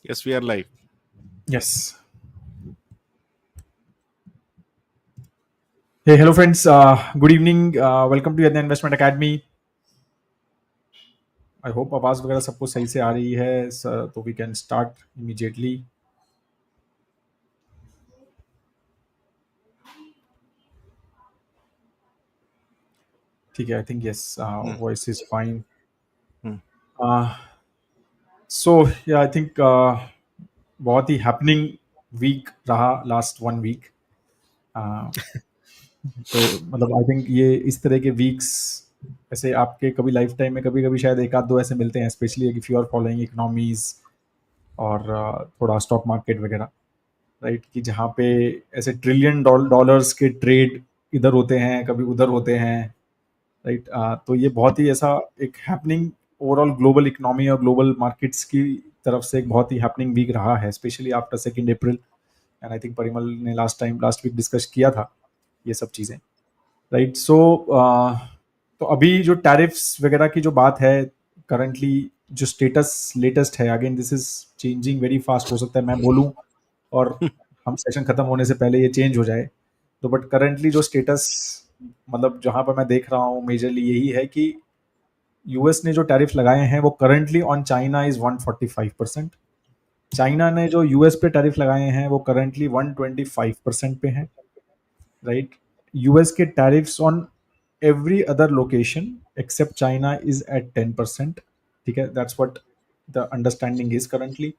Yes, we are live. Yes. Hey, hello friends. Good evening. Welcome to Yadnya Investment Academy. I hope आवाज वगैरह सबको सही से आ रही है, तो we can start immediately. ठीक है. I think yes. Hmm. Voice is fine. Hmm. Uh, so yeah, I think बहुत ही happening week रहा last 1 week. Uh, तो मतलब आई थिंक ये इस तरह के वीक्स ऐसे आपके कभी लाइफ टाइम में कभी कभी शायद एक आध दो ऐसे मिलते हैं, specially if you are following economies और थोड़ा स्टॉक मार्केट वगैरह, राइट, कि जहाँ पे ऐसे ट्रिलियन डॉलर्स के ट्रेड इधर होते हैं कभी उधर होते हैं, राइट। तो ये बहुत ही ऐसा एक हैपनिंग ओवरऑल ग्लोबल इकोनॉमी और ग्लोबल मार्केट्स की तरफ से एक बहुत ही हैपनिंग वीक रहा है, specially after 2 April. And I think Parimal ने लास्ट वीक डिस्कस किया था ये सब चीज़ें, राइट। सो तो अभी जो टैरिफ्स वगैरह की जो बात है करंटली, जो स्टेटस लेटेस्ट है, again this is changing very fast, हो सकता है मैं बोलूं और हम सेशन खत्म होने से पहले ये चेंज हो जाए। तो बट करंटली जो स्टेटस, मतलब जहां पर मैं देख रहा हूँ मेजरली यही है कि यूएस ने जो टैरिफ लगाए हैं वो currently on China is 145%। China ने जो यूएस पे टैरिफ लगाए हैं वो करंटली 125% पे हैं, राइट। यूएस के tariffs on every other location except China is at 10%। ठीक है, that's what the understanding is currently.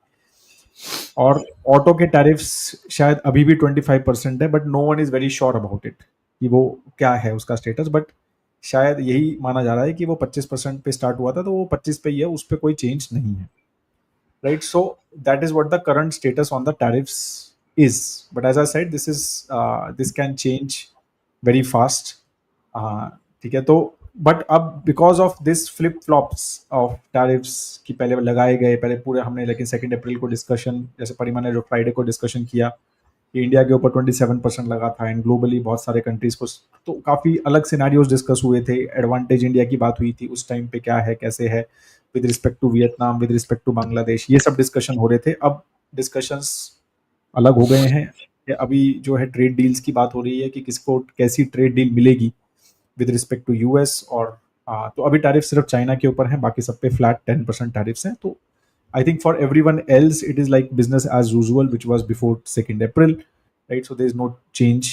और ऑटो के टैरिफ्स शायद अभी भी 25% है, but no one is very sure about it कि वो क्या है उसका स्टेटस। बट शायद यही माना जा रहा है कि वो 25% पे स्टार्ट हुआ था तो वो 25 पे ही है, उस पर कोई चेंज नहीं है, right. So that is what the current status on the tariffs is. But as I said, this can change very fast. ठीक है, तो बट अब because of this flip flops of tariffs की पहले लगाए गए, पहले पूरे हमने, लेकिन 2 अप्रैल को डिस्कशन, जैसे परिमा ने जो फ्राइडे को डिस्कशन किया कि इंडिया के ऊपर 27% लगा था एंड ग्लोबली बहुत सारे कंट्रीज को, तो काफ़ी अलग सिनारियोज डिस्कस हुए थे। एडवांटेज इंडिया की बात हुई थी उस टाइम पे, क्या है कैसे है with respect to Vietnam, with respect to Bangladesh, ये सब डिस्कशन हो रहे थे। अब डिस्कशंस अलग हो गए हैं। अभी जो है ट्रेड डील्स की बात हो रही है कि किसको कैसी ट्रेड डील मिलेगी विद रिस्पेक्ट टू यूएस। और तो अभी टैरिफ सिर्फ चाइना के ऊपर है, बाकी सब पे फ्लैट 10% टैरिफ्स हैं। तो I think for everyone else it is like business as usual which was before 2 April, right. So there is no change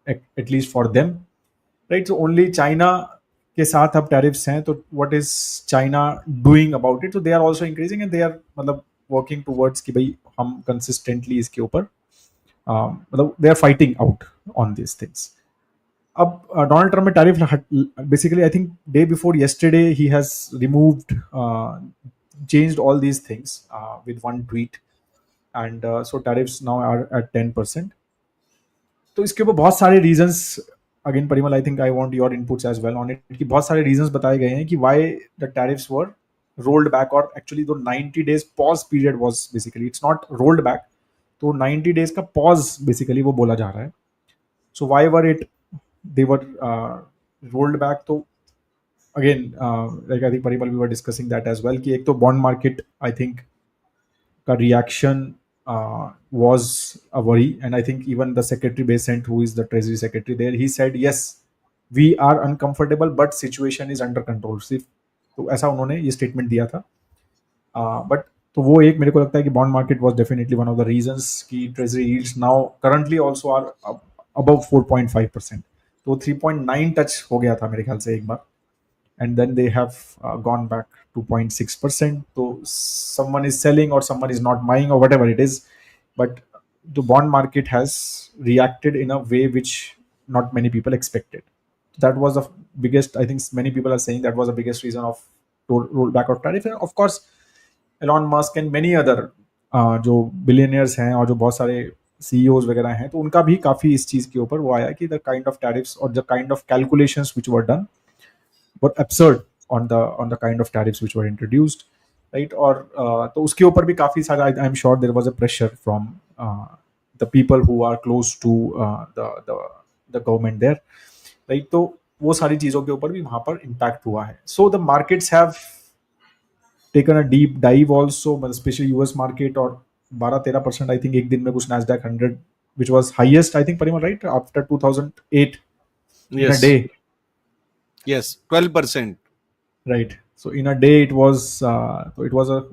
at least for them, right. So only China के साथ अब टैरिफ्स हैं, तो what is China doing about it? तो they are also increasing and they are मतलब working towards कि भाई हम कंसिस्टेंटली इसके ऊपर मतलब they are fighting out on this things. अब डोनाल्ड ट्रम्प में tariff basically I think day before yesterday he has removed changed all these things with one tweet, and so tariffs now are at 10%। तो इसके ऊपर बहुत सारे reasons, again Parimal I think I want your inputs as well on it, कि बहुत सारे रीजंस बताए गए हैं कि why the tariffs were rolled back, और actually the 90 days pause period was basically, it's not rolled back, तो 90 डेज का पॉज बेसिकली वो बोला जा रहा है। So why were it they were rolled back? तो again like I think Parimal we were discussing that as well, कि एक तो बॉन्ड मार्केट आई थिंक का reaction was a worry, and I think even the secretary Besant, who is the treasury secretary there, he said yes, we are uncomfortable but situation is under control, सिर्फ तो ऐसा उन्होंने ये statement दिया था। But तो वो एक मेरे को लगता है कि bond market was definitely one of the reasons कि treasury yields now currently also are above 4.5%, तो 3.9 टच हो गया था मेरे ख्याल से एक बार, and then they have gone back 2.6%. So someone is selling or someone is not buying or whatever it is, but the bond market has reacted in a way which not many people expected. That was the biggest, I think many people are saying that was the biggest reason of rollback of tariff. And of course Elon Musk and many other जो billionaires हैं और जो बहुत सारे CEOs वगैरह हैं, तो उनका भी काफ़ी इस चीज़ के ऊपर वो आया कि द काइंड ऑफ टैरिफ्स और the kind of calculations which were done were absurd on the kind of tariffs which were introduced, right? और तो उसके ऊपर भी काफी सारा, I'm sure there was a pressure from the people who are close to the government there, right? तो वो सारी चीजों के ऊपर भी वहां पर इम्पैक्ट हुआ है। So the markets have taken a deep dive also, especially US market और 12-13% आई थिंक एक दिन में कुछ Nasdaq 100 which was highest I think Parimal right after 2008 in a Yes, day. yes, 12%. Right. So in a day, it was a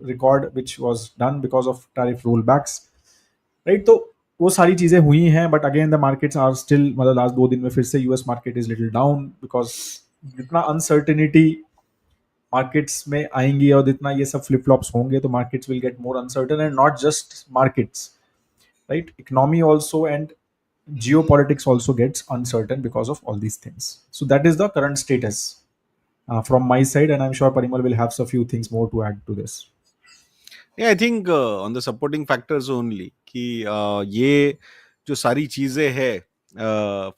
record which was done because of tariff rollbacks. Right. तो वो सारी चीजें हुई हैं but again the markets are still मतलब last 2 दिन में फिर से US market is little down because जितना अनसर्टेनिटी मार्केट्स में आएंगी और जितना ये सब फ्लिप फ्लॉप्स होंगे तो markets will get more uncertain and not just markets right economy also and geopolitics also gets uncertain because of all these things. So that is the current status from my side, and I'm sure Parimal will have a few things more to add to this. Yeah, I think on the supporting factors only कि ये जो सारी चीजें है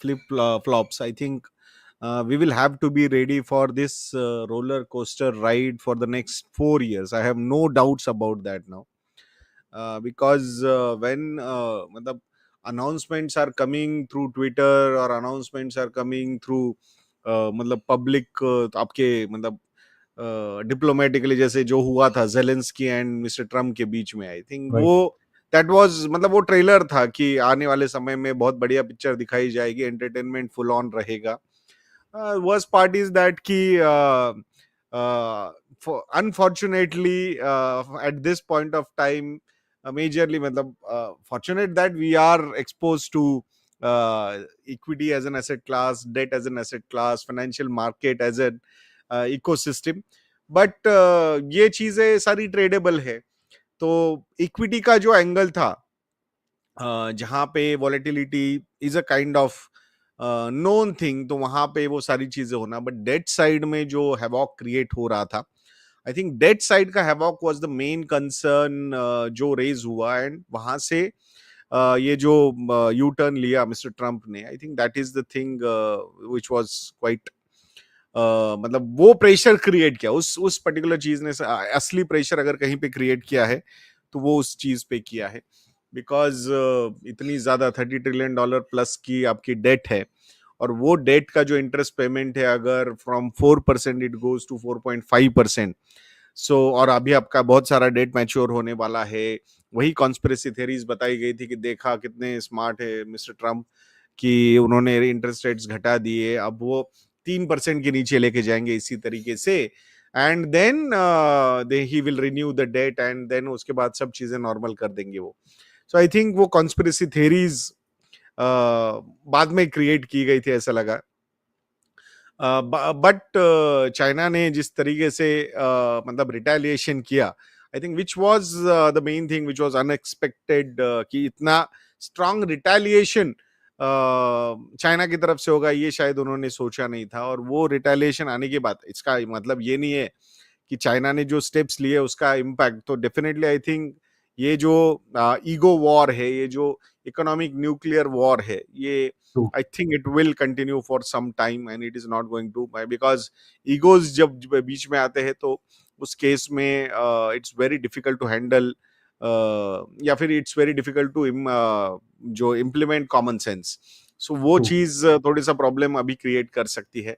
flip flops, I think we will have to be ready for this roller coaster ride for the next 4 years. I have no doubts about that now. Because when मतलब announcements are coming through Twitter or announcements are coming through मतलब public आपके मतलब diplomatically जैसे जो हुआ था Zelensky and mister Trump के बीच में, आई थिंक Right. वो दैट वाज मतलब वो ट्रेलर था कि आने वाले समय में बहुत बढ़िया पिक्चर दिखाई जाएगी, एंटरटेनमेंट फुल ऑन रहेगा. वर्स्ट पार्ट इज दैट कि unfortunately at this point of time majorly मतलब fortunate that we are expose to equity as an asset class, debt as an asset class, financial market as an ecosystem. But ये चीजें सारी tradable है. तो equity का जो angle था जहां पे volatility is a kind of known thing, तो वहां पे वो सारी चीजें होना. बट डेट साइड में जो हैवॉक क्रिएट हो रहा था, आई थिंक डेट साइड का havoc was the main concern जो रेज हुआ. एंड वहां से ये जो यू टर्न लिया मिस्टर ट्रम्प ने, आई think that is the thing which was quite मतलब वो प्रेशर क्रिएट किया उस पर्टिकुलर चीज ने. असली प्रेशर अगर कहीं पे क्रिएट किया है तो वो उस चीज पे किया है. बिकॉज इतनी ज्यादा $30 ट्रिलियन प्लस की आपकी डेट है, और वो डेट का जो इंटरेस्ट पेमेंट है अगर फ्रॉम 4% इट गोज टू 4.5%. सो और अभी आपका बहुत सारा डेट मैच्योर होने वाला है. वही कॉन्स्पिरेसी थ्योरीज बताई गई थी कि देखा कितने स्मार्ट है मिस्टर ट्रम्प कि उन्होंने इंटरेस्ट रेट्स घटा दिए, अब वो 3% के नीचे लेके जाएंगे इसी तरीके से. And then he will renew the debt, and then उसके बाद सब चीजें नॉर्मल कर देंगे वो. सो आई थिंक वो कॉन्स्पिरेसी थ्योरीज बाद में क्रिएट की गई थी ऐसा लगा. बट चाइना ने जिस तरीके से मतलब रिटेलिएशन किया, I think which was the main thing which was unexpected कि इतना स्ट्रांग रिटेलिएशन चाइना की तरफ से होगा, ये शायद उन्होंने सोचा नहीं था. और वो रिटेलिएशन आने के बाद इसका मतलब ये नहीं है कि चाइना ने जो स्टेप्स लिए उसका इम्पैक्ट, तो डेफिनेटली आई थिंक ये जो ईगो वॉर है, ये जो इकोनॉमिक न्यूक्लियर वॉर है, ये True. I think it will continue for some time and it is not going to, because egos जब बीच में आते हैं तो उस केस में it's very difficult to handle या फिर it's very difficult to जो implement common sense. So वो True. चीज थोड़ी सा प्रॉब्लम अभी क्रिएट कर सकती है.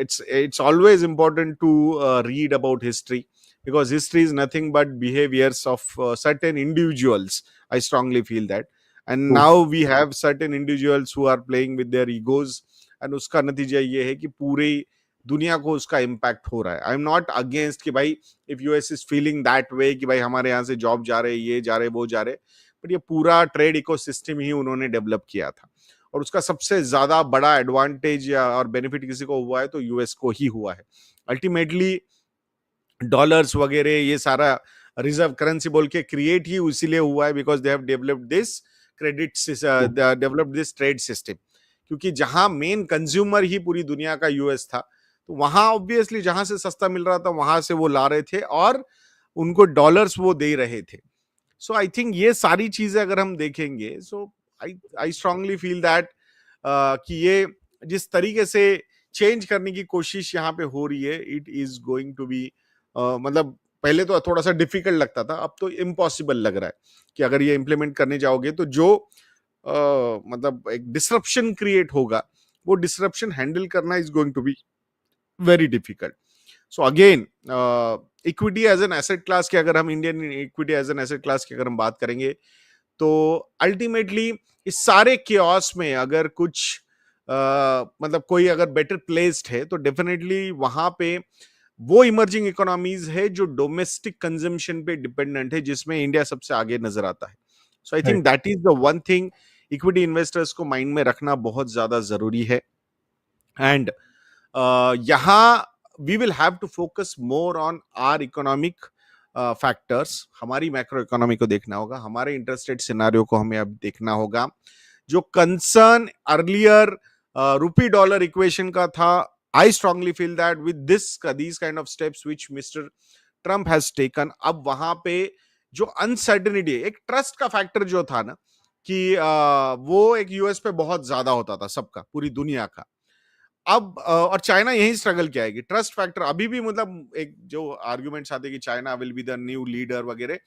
It's always important to read about history, because history is nothing but behaviors of certain individuals. I strongly feel that. And True. now we have certain individuals who are playing with their egos, and उसका नतीजा ये है कि पूरी दुनिया को उसका impact हो रहा है. आई एम नॉट अगेंस्ट कि भाई if US is feeling that way कि भाई हमारे यहाँ से जॉब जा रहे, ये जा रहे, वो जा रहे, बट ये पूरा ट्रेड इकोसिस्टम ही उन्होंने डेवलप किया था. और उसका सबसे ज्यादा बड़ा एडवांटेज या और बेनिफिट किसी को हुआ है तो यूएस को ही हुआ है. अल्टीमेटली डॉलर्स वगैरह ये सारा रिजर्व करेंसी बोल के क्रिएट ही इसीलिए हुआ है because they have developed this credit, developed this trade system. क्योंकि जहां मेन कंज्यूमर ही पूरी दुनिया का यूएस था, तो वहां ऑब्वियसली जहां से सस्ता मिल रहा था वहां से वो ला रहे थे और उनको डॉलर्स वो दे रहे थे. सो आई थिंक ये सारी चीजें अगर हम देखेंगे, सो आई आई स्ट्रांगली फील दैट कि ये जिस तरीके से चेंज करने की कोशिश यहाँ पे हो रही है, it is going to be मतलब पहले तो थोड़ा सा डिफिकल्ट लगता था, अब तो इम्पॉसिबल लग रहा है कि अगर ये इम्प्लीमेंट करने जाओगे तो जो मतलब एक डिसरप्शन क्रिएट होगा, वो डिसरप्शन हैंडल करना is going to be very difficult. So again, equity as an asset class की, अगर हम Indian equity as an asset class की अगर हम बात करेंगे, तो अल्टीमेटली इस सारे केओस में अगर कुछ मतलब कोई अगर बेटर प्लेस्ड है, तो डेफिनेटली वहां पे वो इमर्जिंग इकोनॉमीज है जो डोमेस्टिक कंजम्पशन पे डिपेंडेंट है, जिसमें इंडिया सबसे आगे नजर आता है. So I think right. That is the one thing equity investors को माइंड में रखना बहुत ज्यादा जरूरी है. एंड यहाँ we will have to focus more on our economic factors. हमारी मैक्रो इकोनॉमी को देखना होगा, हमारे इंटरेस्ट रेट सिनारियो को हमें अब देखना होगा. जो कंसर्न अर्लियर रूपी डॉलर इक्वेशन का था, I strongly feel that with these kind of steps which mister Trump has taken, अब वहां पे जो अनसर्टेनिटी, एक ट्रस्ट का फैक्टर जो था ना, कि वो एक यूएस पे बहुत ज्यादा होता था, सबका, पूरी दुनिया का. अब और चाइना यही स्ट्रगल किया है कि ट्रस्ट फैक्टर अभी भी, मतलब एक जो आर्गुमेंट्स आते कि China will be the new leader वगैरह,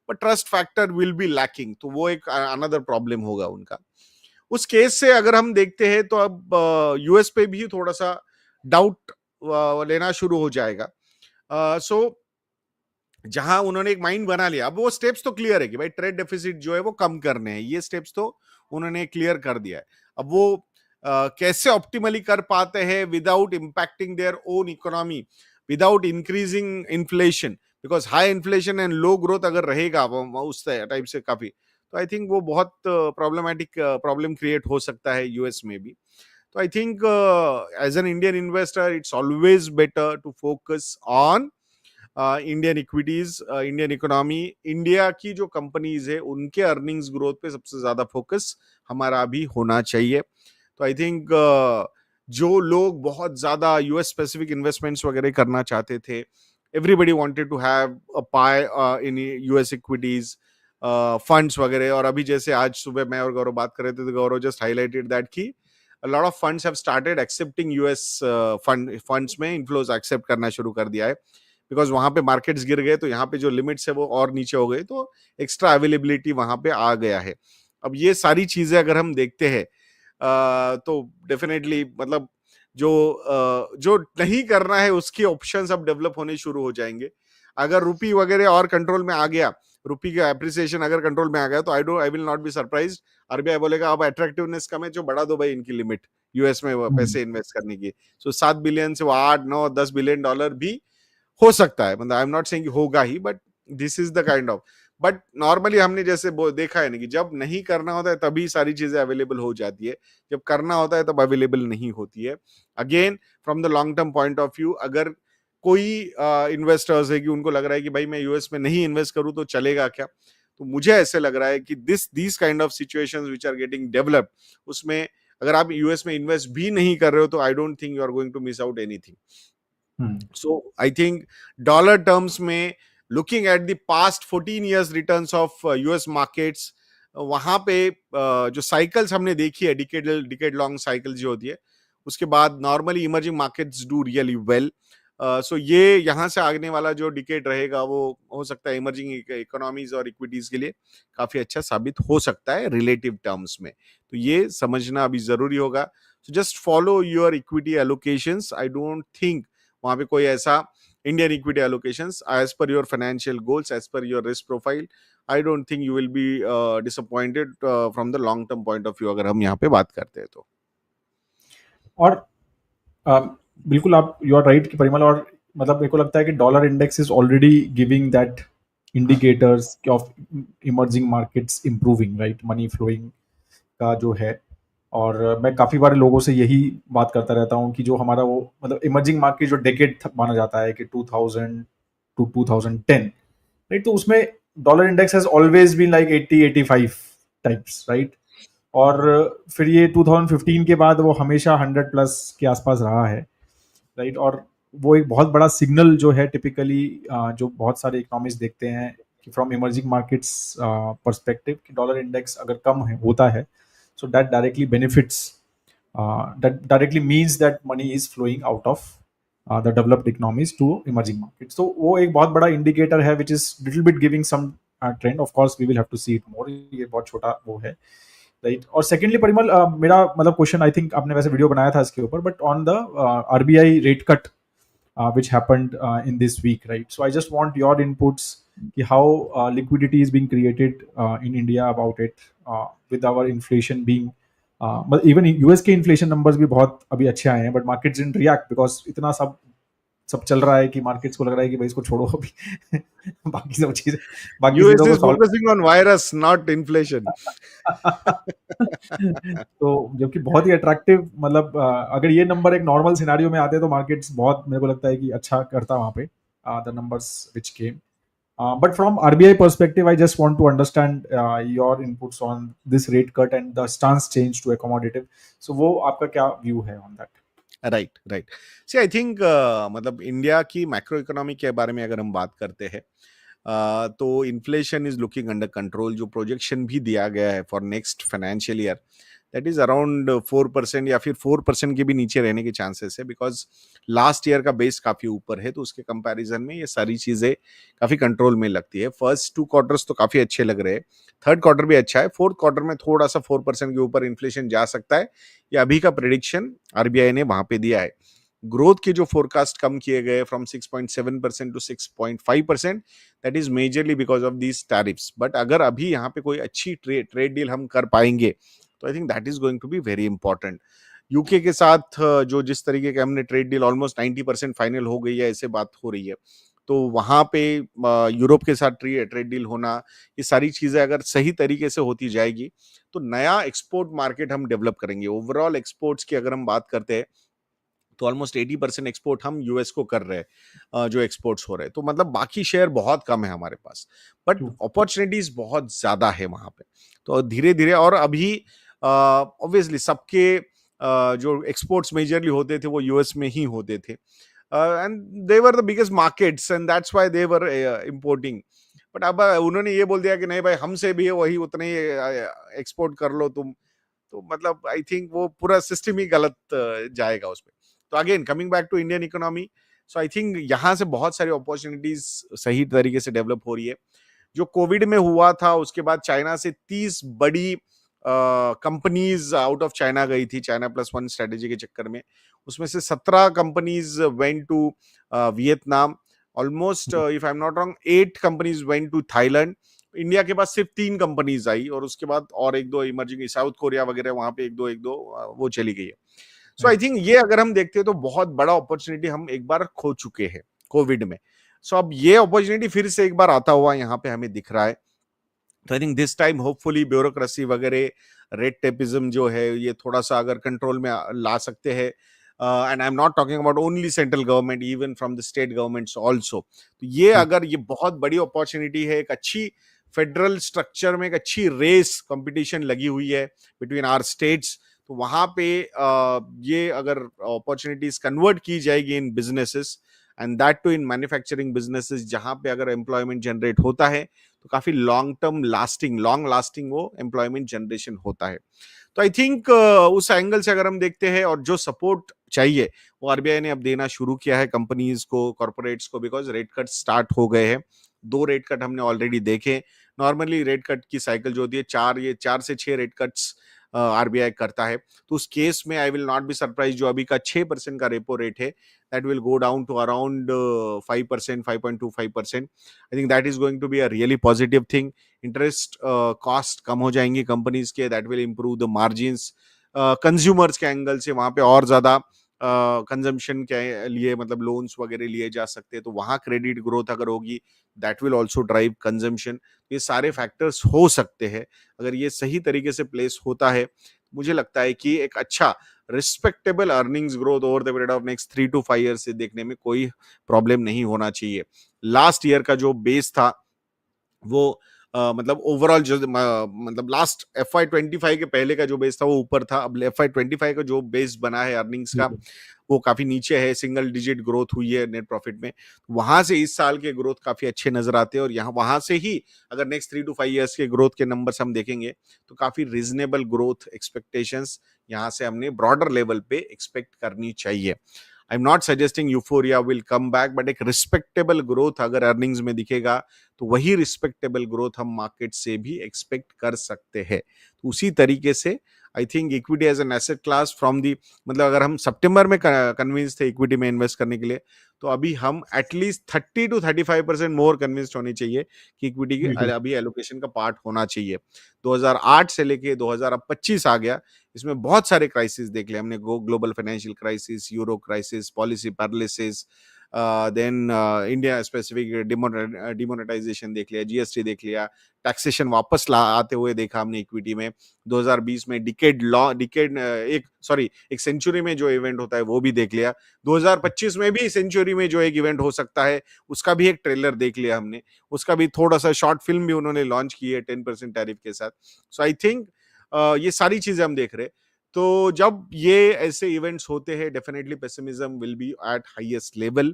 but trust factor will be lacking, तो वो एक अनदर प्रॉब्लम होगा उनका. उस केस से अगर हम देखते हैं, तो अब यूएस पे भी थोड़ा सा डाउट लेना शुरू हो जाएगा. सो जहां उन्होंने एक माइंड बना लिया, अब वो स्टेप्स तो क्लियर है कि भाई ट्रेड डेफिसिट जो है वो कम करने हैं, ये स्टेप्स तो उन्होंने क्लियर कर दिया है. अब वो कैसे ऑप्टिमली कर पाते हैं without impacting their own economy, without increasing inflation, because high inflation and low growth अगर रहेगा उस टाइप से काफी, तो आई थिंक वो बहुत प्रॉब्लमेटिक प्रॉब्लम क्रिएट हो सकता है यूएस में भी. तो I think as an Indian investor it's always better to focus on Indian equities, Indian economy, India की जो कंपनीज है उनके अर्निंग्स ग्रोथ पे सबसे ज्यादा फोकस हमारा भी होना चाहिए. तो आई थिंक जो लोग बहुत ज्यादा यूएस स्पेसिफिक इन्वेस्टमेंट्स वगैरह करना चाहते थे, everybody wanted to have a pie in US equities funds वगैरह. और अभी जैसे आज सुबह मैं और गौरव बात कर रहे थे, तो गौरव जस्ट हाईलाइटेड दैट कि a lot of funds have started accepting US funds में इनफ्लोज एक्सेप्ट करना शुरू कर दिया है, बिकॉज वहां पे मार्केट्स गिर गए, तो यहाँ पे जो लिमिट्स है वो और नीचे हो गए, तो एक्स्ट्रा अवेलेबिलिटी वहां पे आ गया है. अब ये सारी चीजें अगर हम देखते हैं, तो डेफिनेटली मतलब जो नहीं करना है उसके ऑप्शंस अब डेवलप होने शुरू हो जाएंगे. अगर रुपी वगैरह और कंट्रोल में आ गया, रुपी का एप्रिसिएशन अगर कंट्रोल में आ गया, तो I will not be surprised RBI बोलेगा अब अट्रैक्टिवनेस कम है, जो बढ़ा दो भाई इनकी लिमिट यूएस में पैसे इन्वेस्ट करने की. सो 7 बिलियन से वो 8 9 10 बिलियन डॉलर भी हो सकता है. मतलब आई एम नॉट सेइंग होगा ही, but this is the kind of. But normally हमने जैसे देखा है ना कि जब नहीं करना होता है तभी सारी चीजें अवेलेबल हो जाती है, जब करना होता है तब अवेलेबल नहीं होती है. Again from the long term point of view, अगर कोई इन्वेस्टर्स है कि उनको लग रहा है कि भाई मैं यूएस में नहीं इन्वेस्ट करूं तो चलेगा क्या, तो मुझे ऐसे लग रहा है कि this kind of situations which are getting developed, उसमें अगर आप यूएस में इन्वेस्ट भी नहीं कर रहे हो, तो I don't think you are going to miss out anything. So I think dollar terms में looking at the past 14 years returns of US markets, वहां पे जो साइकिल्स हमने देखी है, डिकेड लॉन्ग साइकिल्स जो होती है, उसके बाद normally emerging markets do really well. So ये यहाँ से आगने वाला जो डिकेड रहेगा वो हो सकता है इमर्जिंग इकोनॉमीज और इक्विटीज के लिए काफी अच्छा साबित हो सकता है रिलेटिव टर्म्स में. तो ये समझना अभी जरूरी होगा. So just follow your equity allocations. I don't think वहां पे कोई ऐसा Indian equity allocations as per your financial goals, as per your risk profile, I don't think you will be disappointed from the long term point of view, अगर हम यहाँ पे बात करते हैं तो. और बिल्कुल आप यू आर राइट कि परिमल, और मतलब मेरे को लगता है कि dollar index is already giving that indicators of emerging markets improving, right, money flowing का जो है. और मैं काफ़ी बार लोगों से यही बात करता रहता हूँ कि जो हमारा वो मतलब इमर्जिंग मार्केट जो डेकेड माना जाता है कि 2000 टू 2010, राइट, तो उसमें dollar index has always been like 80-85 types, right. और फिर ये 2015 के बाद वो हमेशा 100 प्लस के आसपास रहा है, राइट. और वो एक बहुत बड़ा सिग्नल जो है टिपिकली जो बहुत सारे इकोनॉमिस्ट देखते हैं कि फ्रॉम इमर्जिंग मार्केट्स पर्सपेक्टिव कि डॉलर इंडेक्स अगर कम है होता है, so that directly benefits, that directly means that money is flowing out of the developed economies to emerging markets. So वो एक बहुत बड़ा indicator है which is little bit giving some trend. Of course we will have to see it more. ये बहुत छोटा वो है, राइट. और सेकेंडली परिमल, मेरा मतलब क्वेश्चन, आई थिंक आपने वैसे वीडियो बनाया था इसके ऊपर, but on the RBI rate cut which happened in this week, right? So I just want your inputs ki how liquidity is being created in India about it, with our inflation being but even US के inflation numbers भी बहुत अभी अच्छे आए हैं, but markets didn't react because इतना सब सब चल रहा है कि मार्केट्स को लग रहा है कि भाई इसको छोड़ो अभी बाकी सब चीजें बाकी US चीजों को is solve focusing on virus, not inflation. तो जबकि बहुत ही अट्रैक्टिव, मतलब अगर ये नंबर एक नॉर्मल सिनेरियो में आते तो मार्केट्स बहुत, मेरे को लगता है कि अच्छा करता वहां पे the numbers which came. But from RBI perspective, I just want to understand your inputs on this rate cut and the stance change to accommodative. So वो आपका क्या view है on that? Right right. See I think मतलब India की macro economy के बारे में अगर हम बात करते हैं तो inflation is looking under control. जो प्रोजेक्शन भी दिया गया है for next financial year, that is around 4% या फिर 4% के भी नीचे रहने के चांसेस है, बिकॉज लास्ट ईयर का बेस काफी ऊपर है, तो उसके कंपैरिजन में ये सारी चीजें काफी कंट्रोल में लगती है. फर्स्ट 2 क्वार्टर्स तो काफी अच्छे लग रहे हैं, थर्ड क्वार्टर भी अच्छा है, फोर्थ क्वार्टर में थोड़ा सा 4% के ऊपर इन्फ्लेशन जा सकता है. ये अभी का प्रिडिक्शन आरबीआई ने वहां पे दिया है. ग्रोथ के जो फोरकास्ट कम किए गए from 6.7% to 6.5%, that is majorly because of these tariffs. But अगर अभी यहाँ पे कोई अच्छी ट्रेड डील हम कर पाएंगे तो I think that is going to be very important. UK के साथ जो जिस तरीके के हमने ट्रेड डील ऑलमोस्ट 90% फाइनल हो गई है, ऐसे बात हो रही है, तो वहां पे यूरोप के साथ ट्रेड डील होना, ये सारी चीजें अगर सही तरीके से होती जाएगी तो नया एक्सपोर्ट मार्केट हम डेवलप करेंगे. ओवरऑल एक्सपोर्ट्स की अगर हम बात करते हैं तो ऑलमोस्ट 80% एक्सपोर्ट हम यूएस को कर रहे हैं, जो एक्सपोर्ट्स हो रहे हैं, तो मतलब बाकी शेयर बहुत कम है हमारे पास, बट True. अपॉर्चुनिटीज बहुत ज्यादा है वहां पे. तो धीरे धीरे, और अभी ऑब्वियसली सबके जो एक्सपोर्ट्स मेजरली होते थे वो यूएस में ही होते थे, and they were the biggest markets and that's why they were importing. But अब उन्होंने ये बोल दिया कि नहीं भाई, हमसे भी वही उतने ही एक्सपोर्ट कर लो तुम, तो मतलब आई थिंक वो पूरा सिस्टम ही गलत जाएगा उस पर. तो again coming back to Indian economy, so I think यहाँ से बहुत सारी अपॉर्चुनिटीज सही तरीके से डेवलप हो रही है. जो कोविड में हुआ था उसके बाद चाइना से 30 बड़ी कंपनीज आउट ऑफ चाइना गई थी, चाइना प्लस वन स्ट्रेटेजी के चक्कर में. उसमें से 17 companies went to Vietnam. Almost if I am not wrong 8 companies went to Thailand. India के पास सिर्फ 3 कंपनीज आई, और उसके बाद और एक दो इमर्जिंग, साउथ कोरिया वगैरह वहां पे एक दो वो चली गई है. सो आई थिंक ये अगर हम देखते हैं तो बहुत बड़ा अपॉर्चुनिटी हम एक बार खो चुके हैं कोविड में. सो अब ये अपॉर्चुनिटी फिर से एक बार आता हुआ यहाँ पे हमें दिख रहा है. तो I think this time hopefully bureaucracy वगैरह, रेड टेपिज्म जो है, ये थोड़ा सा अगर कंट्रोल में ला सकते हैं, and I am not talking about only central government, even from the state governments also. तो ये अगर ये बहुत बड़ी अपॉर्चुनिटी है, एक अच्छी फेडरल स्ट्रक्चर में एक अच्छी रेस कंपटीशन लगी हुई है बिटवीन आवर स्टेट्स, तो वहां पे ये अगर अपॉर्चुनिटीज कन्वर्ट की जाएगी in businesses, and that too in manufacturing businesses, जहां पे अगर एम्प्लॉयमेंट जनरेट होता है तो काफी लॉन्ग लास्टिंग वो एम्प्लॉयमेंट जनरेशन होता है. तो आई थिंक उस एंगल से अगर हम देखते हैं, और जो सपोर्ट चाहिए वो आरबीआई ने अब देना शुरू किया है कंपनीज को, कॉर्पोरेट्स को, बिकॉज रेट कट स्टार्ट हो गए हैं. 2 रेट कट हमने ऑलरेडी देखे. नॉर्मली रेट कट की साइकिल जो होती है 4 से 6 रेट कट्स आरबीआई करता है. तो उस केस में आई विल नॉट बी सरप्राइज, जो अभी का 6% का रेपो रेट है, that will go down to around 5%, 5.25%. I think that is going to be a really positive thing. Interest cost कम हो जाएंगी कंपनीज के, that will improve the margins. Consumers के angle से वहां पे और ज्यादा कंजम्पशन के लिए, मतलब लोन्स वगैरह लिए जा सकते हैं, तो वहां क्रेडिट ग्रोथ अगर होगी, that will also drive consumption. ये सारे फैक्टर्स हो सकते हैं. अगर ये सही तरीके से प्लेस होता है, मुझे लगता है कि एक अच्छा respectable earnings growth over the period of next 3 to 5 year से देखने में कोई प्रॉब्लम नहीं होना चाहिए. लास्ट ईयर का जो बेस था वो मतलब ओवरऑल जो मतलब लास्ट FY25 के पहले का जो बेस था वो ऊपर था. अब FY25 का जो बेस बना है अर्निंग्स का वो काफी नीचे है. सिंगल डिजिट ग्रोथ हुई है नेट प्रॉफिट में. वहां से इस साल के ग्रोथ काफी अच्छे नजर आते हैं, और यहाँ वहां से ही अगर नेक्स्ट 3 to 5 ईयर्स के ग्रोथ के नंबर्स हम देखेंगे तो काफी रीजनेबल ग्रोथ एक्सपेक्टेशंस यहाँ से हमने ब्रॉडर लेवल पे एक्सपेक्ट करनी चाहिए. आई am not suggesting euphoria will come back, but एक रिस्पेक्टेबल ग्रोथ अगर अर्निंग्स में दिखेगा तो वही रिस्पेक्टेबल ग्रोथ हम मार्केट से भी एक्सपेक्ट कर सकते हैं. तो उसी तरीके से I think equity as an asset class from the, मतलब अगर हम सितंबर में कन्विंस थे इक्विटी में इन्वेस्ट करने के लिए, तो अभी हम एटलीस्ट 30 to 35% मोर कन्विंस्ड होनी चाहिए कि इक्विटी की बिल्कुल। अभी एलोकेशन का पार्ट होना चाहिए। 2008 से लेके 2025 आ गया, इसमें बहुत सारे क्राइसिस देख लिया हमने, global financial crisis, euro crisis, policy paralysis, then India specific demonetisation देख लिया, जीएसटी देख लिया, टैक्सेशन वापस ला आते हुए देखा हमने इक्विटी में। 2020 में एक सेंचुरी में जो इवेंट होता है वो भी देख लिया। 2025 में भी सेंचुरी में जो एक इवेंट हो सकता है उसका भी एक ट्रेलर देख लिया हमने, उसका भी थोड़ा सा शॉर्ट फिल्म भी उन्होंने लॉन्च की है 10% टैरिफ के साथ। सो आई थिंक ये सारी चीजें हम देख रहे हैं। तो जब ये ऐसे इवेंट्स होते हैं, definitely pessimism will be eight highest level.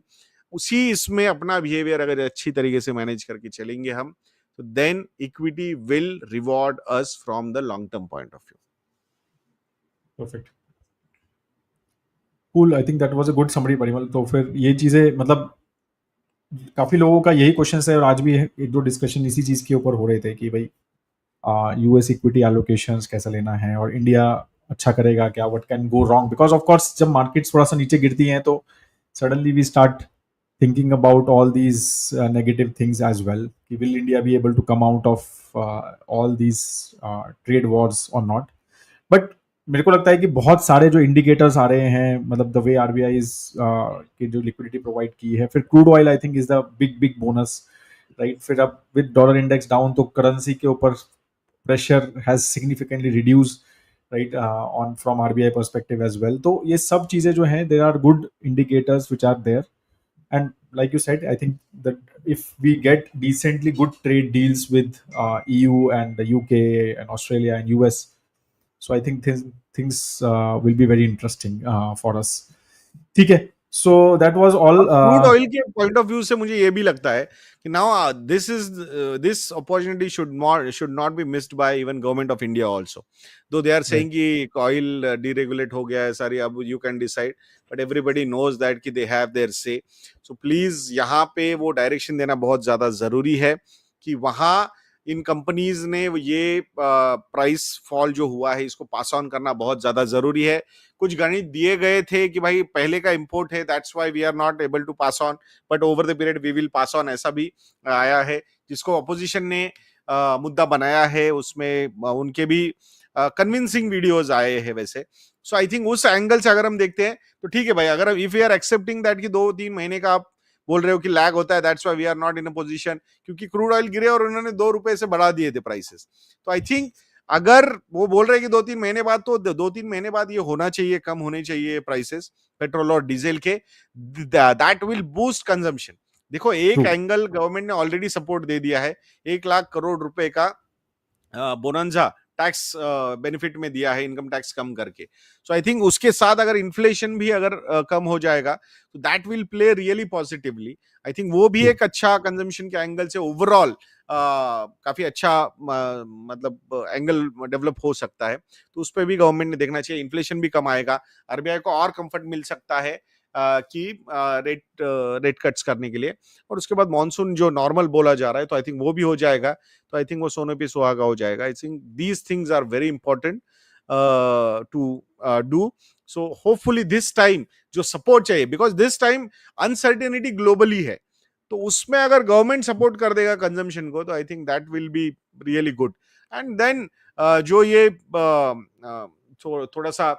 उसी इसमें अपना बिहेवियर अगर अच्छी तरीके से मैनेज करके चलेंगे हम, तो then equity will reward us from the long term point of view. Perfect, cool. I think that was a good summary Parimal. तो फिर ये चीजें मतलब काफी लोगों का यही क्वेश्चन है, और आज भी एक दो डिस्कशन इसी चीज के ऊपर हो रहे थे कि भाई यूएस इक्विटी एलोकेशंस कैसा लेना है, और इंडिया अच्छा करेगा क्या, what can go wrong, because of course जब मार्केट्स थोड़ा सा नीचे गिरती हैं तो suddenly we start thinking about all these negative things as well, कि will India be able to come out of all these trade wars or not. But मेरे को लगता है कि बहुत सारे जो इंडिकेटर्स आ रहे हैं, मतलब द वे आरबीआई इज की जो लिक्विडिटी प्रोवाइड की है, फिर crude oil I think is the big big bonus, right. फिर अब विद डॉलर इंडेक्स डाउन तो करेंसी के ऊपर pressure has significantly reduce, right, on from RBI perspective as well. तो ये सब चीजें जो हैं, there are good indicators which are there. And like you said, I think that if we get decently good trade deals with EU and the UK and Australia and US, so I think things will be very interesting for us. ठीक है, so that was all. Crude oil के point of view से मुझे ये भी लगता है कि now this opportunity should not be missed by even government of India also, though they are saying कि ऑयल डीरेगुलेट हो गया है सारी, अब you can decide, but everybody knows that कि दे हैव देयर से। सो प्लीज यहाँ पे वो डायरेक्शन देना बहुत ज्यादा जरूरी है कि वहां इन कंपनीज ने ये प्राइस फॉल जो हुआ है इसको पास ऑन करना बहुत ज्यादा जरूरी है। कुछ गणित दिए गए थे कि भाई पहले का इंपोर्ट है, that's why we are not able to pass on, but over the period we will pass on, ऐसा भी आया है जिसको अपोजिशन ने मुद्दा बनाया है। उसमें उनके भी कन्विंसिंग वीडियोस आए हैं वैसे। सो आई थिंक उस एंगल से अगर हम देखते हैं तो ठीक है भाई, अगर if you are accepting that कि 2-3 महीने का आप बोल रहे हो कि लैग होता है, that's why we are not in a position, क्योंकि क्रूड ऑयल गिरे और उन्होंने 2 रुपए से बढ़ा दिए थे प्राइसेस। तो आई थिंक अगर वो बोल रहे हैं कि 2-3 महीने बाद, तो 2-3 महीने बाद ये होना चाहिए, कम होने चाहिए प्राइसेस पेट्रोल और डीजल के, दैट विल बूस्ट कंजम्पशन। देखो एक True. एंगल गवर्नमेंट ने ऑलरेडी सपोर्ट दे दिया है, 1 लाख करोड़ रुपए का बोनंजा टैक्स बेनिफिट में दिया है, इनकम टैक्स कम करके। सो आई थिंक उसके साथ अगर इन्फ्लेशन भी अगर कम हो जाएगा तो that will play really positively. I think वो भी True. एक अच्छा कंजम्पशन के एंगल से ओवरऑल काफी अच्छा मतलब एंगल डेवलप हो सकता है। तो उस पर भी गवर्नमेंट ने देखना चाहिए, इन्फ्लेशन भी कम आएगा, आरबीआई को और कंफर्ट मिल सकता है कि रेट कट्स करने के लिए। और उसके बाद मॉनसून जो नॉर्मल बोला जा रहा है, तो आई थिंक वो भी हो जाएगा, तो आई थिंक वो सोने पे सुहागा हो जाएगा। I think these things are very important to do. So hopefully this time जो सपोर्ट चाहिए, because this time uncertainty globally है, तो उसमें अगर गवर्नमेंट सपोर्ट कर देगा कंजम्पशन को, तो I think that will be really good. And then जो ये थोड़ा सा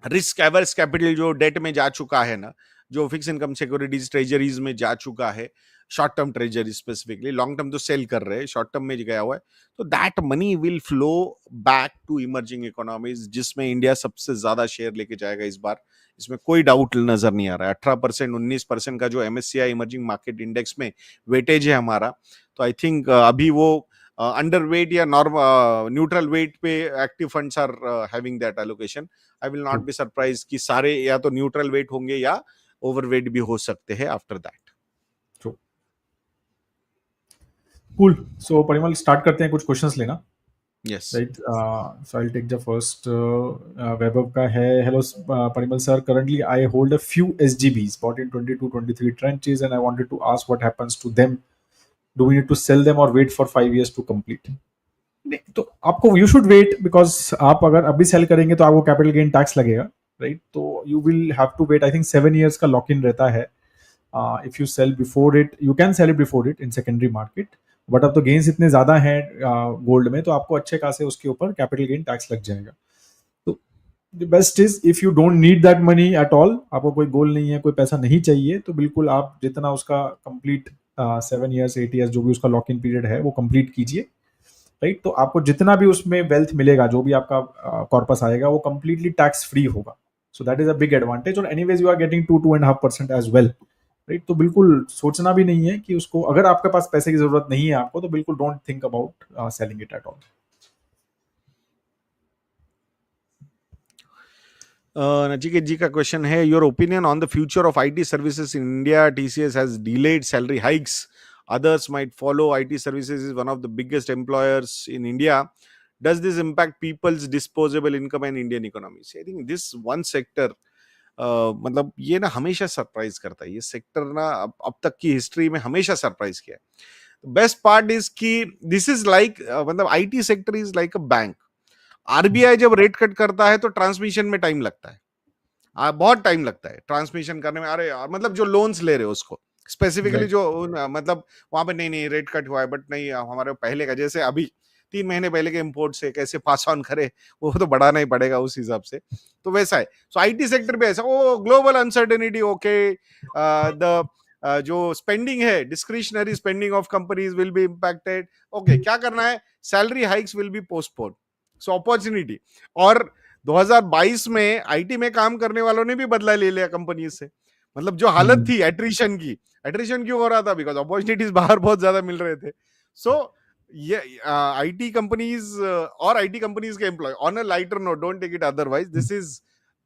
रिस्क एवर्स कैपिटल जो डेट में जा चुका है ना, जो फिक्स इनकम सिक्योरिटीज ट्रेजरीज में जा चुका है, short term treasury specifically, long term तो सेल कर रहे हैं, शॉर्ट टर्म में गया हुआ है, तो that money will flow back to emerging economies, जिसमें इंडिया सबसे ज्यादा शेयर लेके जाएगा इस बार, इसमें कोई डाउट नजर नहीं आ रहा है। 18%, 19% का जो एमएससीआई इमर्जिंग मार्केट इंडेक्स में वेटेज है हमारा, तो आई थिंक अभी वो अंडर वेट या नॉर्मल न्यूट्रल वेट पे active funds are having that allocation. I will not True. Be surprise कि सारे या तो न्यूट्रल वेट होंगे या ओवरवेट भी हो सकते हैं after that. True. Cool. So Parimal start करते हैं कुछ क्वेश्चंस लेना, yes right. So I take the first. Vaibhav का है, hello Parimal sir, currently I hold a few SGBs bought in 22-23 tranches and I wanted to ask what happens to them. Do we need to sell them or wait for 5 years to complete? नहीं, तो आपको you should wait, because आप अगर अभी cell करेंगे तो आपको capital gain tax लगेगा, राइट? तो you will have to wait, I think 7 years का लॉक इन रहता है. If you sell before it, you can sell it before it in secondary market, but अब तो गेन्स इतने ज्यादा हैं गोल्ड में, तो आपको अच्छे खासे उसके ऊपर कैपिटल गेन टैक्स लग जाएगा. तो the best is, if you don't need that money at all, आपको कोई गोल नहीं है, कोई पैसा नहीं चाहिए, तो बिल्कुल आप जितना उसका कंप्लीट 7 years 8 years जो भी उसका लॉक इन पीरियड है वो कंप्लीट कीजिए, राइट? तो आपको जितना भी उसमें वेल्थ मिलेगा, जो भी आपका कॉर्पस आएगा, वो कंप्लीटली टैक्स फ्री होगा. So that is a big advantage, और anyways you are getting 2-2.5% as well, right? तो बिल्कुल सोचना भी नहीं है कि उसको, अगर आपके पास पैसे की जरूरत नहीं है आपको, तो बिल्कुल don't think about selling it at all. Nachiket ji का क्वेश्चन है, your opinion on the future of IT services in India. TCS has delayed salary hikes, others might follow. IT services is one of the biggest employers in India. Does this impact people's disposable income and Indian economy? I think this one sector, मतलब ये ना हमेशा surprise करता है. ये sector ना अब तक की हिस्ट्री में हमेशा सरप्राइज किया है. बेस्ट पार्ट इज कि दिस इज लाइक, मतलब IT sector is like a bank. RBI जब रेट कट करता है तो ट्रांसमिशन में टाइम लगता है. बहुत टाइम लगता है ट्रांसमिशन करने में. अरे यार, मतलब जो लोन्स ले रहे हो उसको स्पेसिफिकली, राइट. जो मतलब वहां पे नहीं नहीं रेट कट हुआ है, बट नहीं हमारे पहले का, जैसे अभी 3 महीने पहले के इंपोर्ट से कैसे पास ऑन करे, वो तो बढ़ाना ही पड़ेगा उस हिसाब से. तो वैसा है. सो आईटी सेक्टर पे ऐसा, ओ ग्लोबल अनसर्टेनिटी, ओके, द जो स्पेंडिंग है, discretionary spending of companies will be impacted. Okay, क्या करना है, salary hikes will be postpone. So opportunity. और 2022 में आईटी में काम करने वालों ने भी बदला ले लिया कंपनी से. मतलब जो हालत थी एट्रिशन की, एट्रिशन क्यों हो रहा था, बिकॉज अपॉर्चुनिटीज बाहर बहुत ज्यादा मिल रहे थे. सो ये आईटी कंपनीज और आईटी कंपनीज के employ, on a lighter note, don't take it otherwise, this is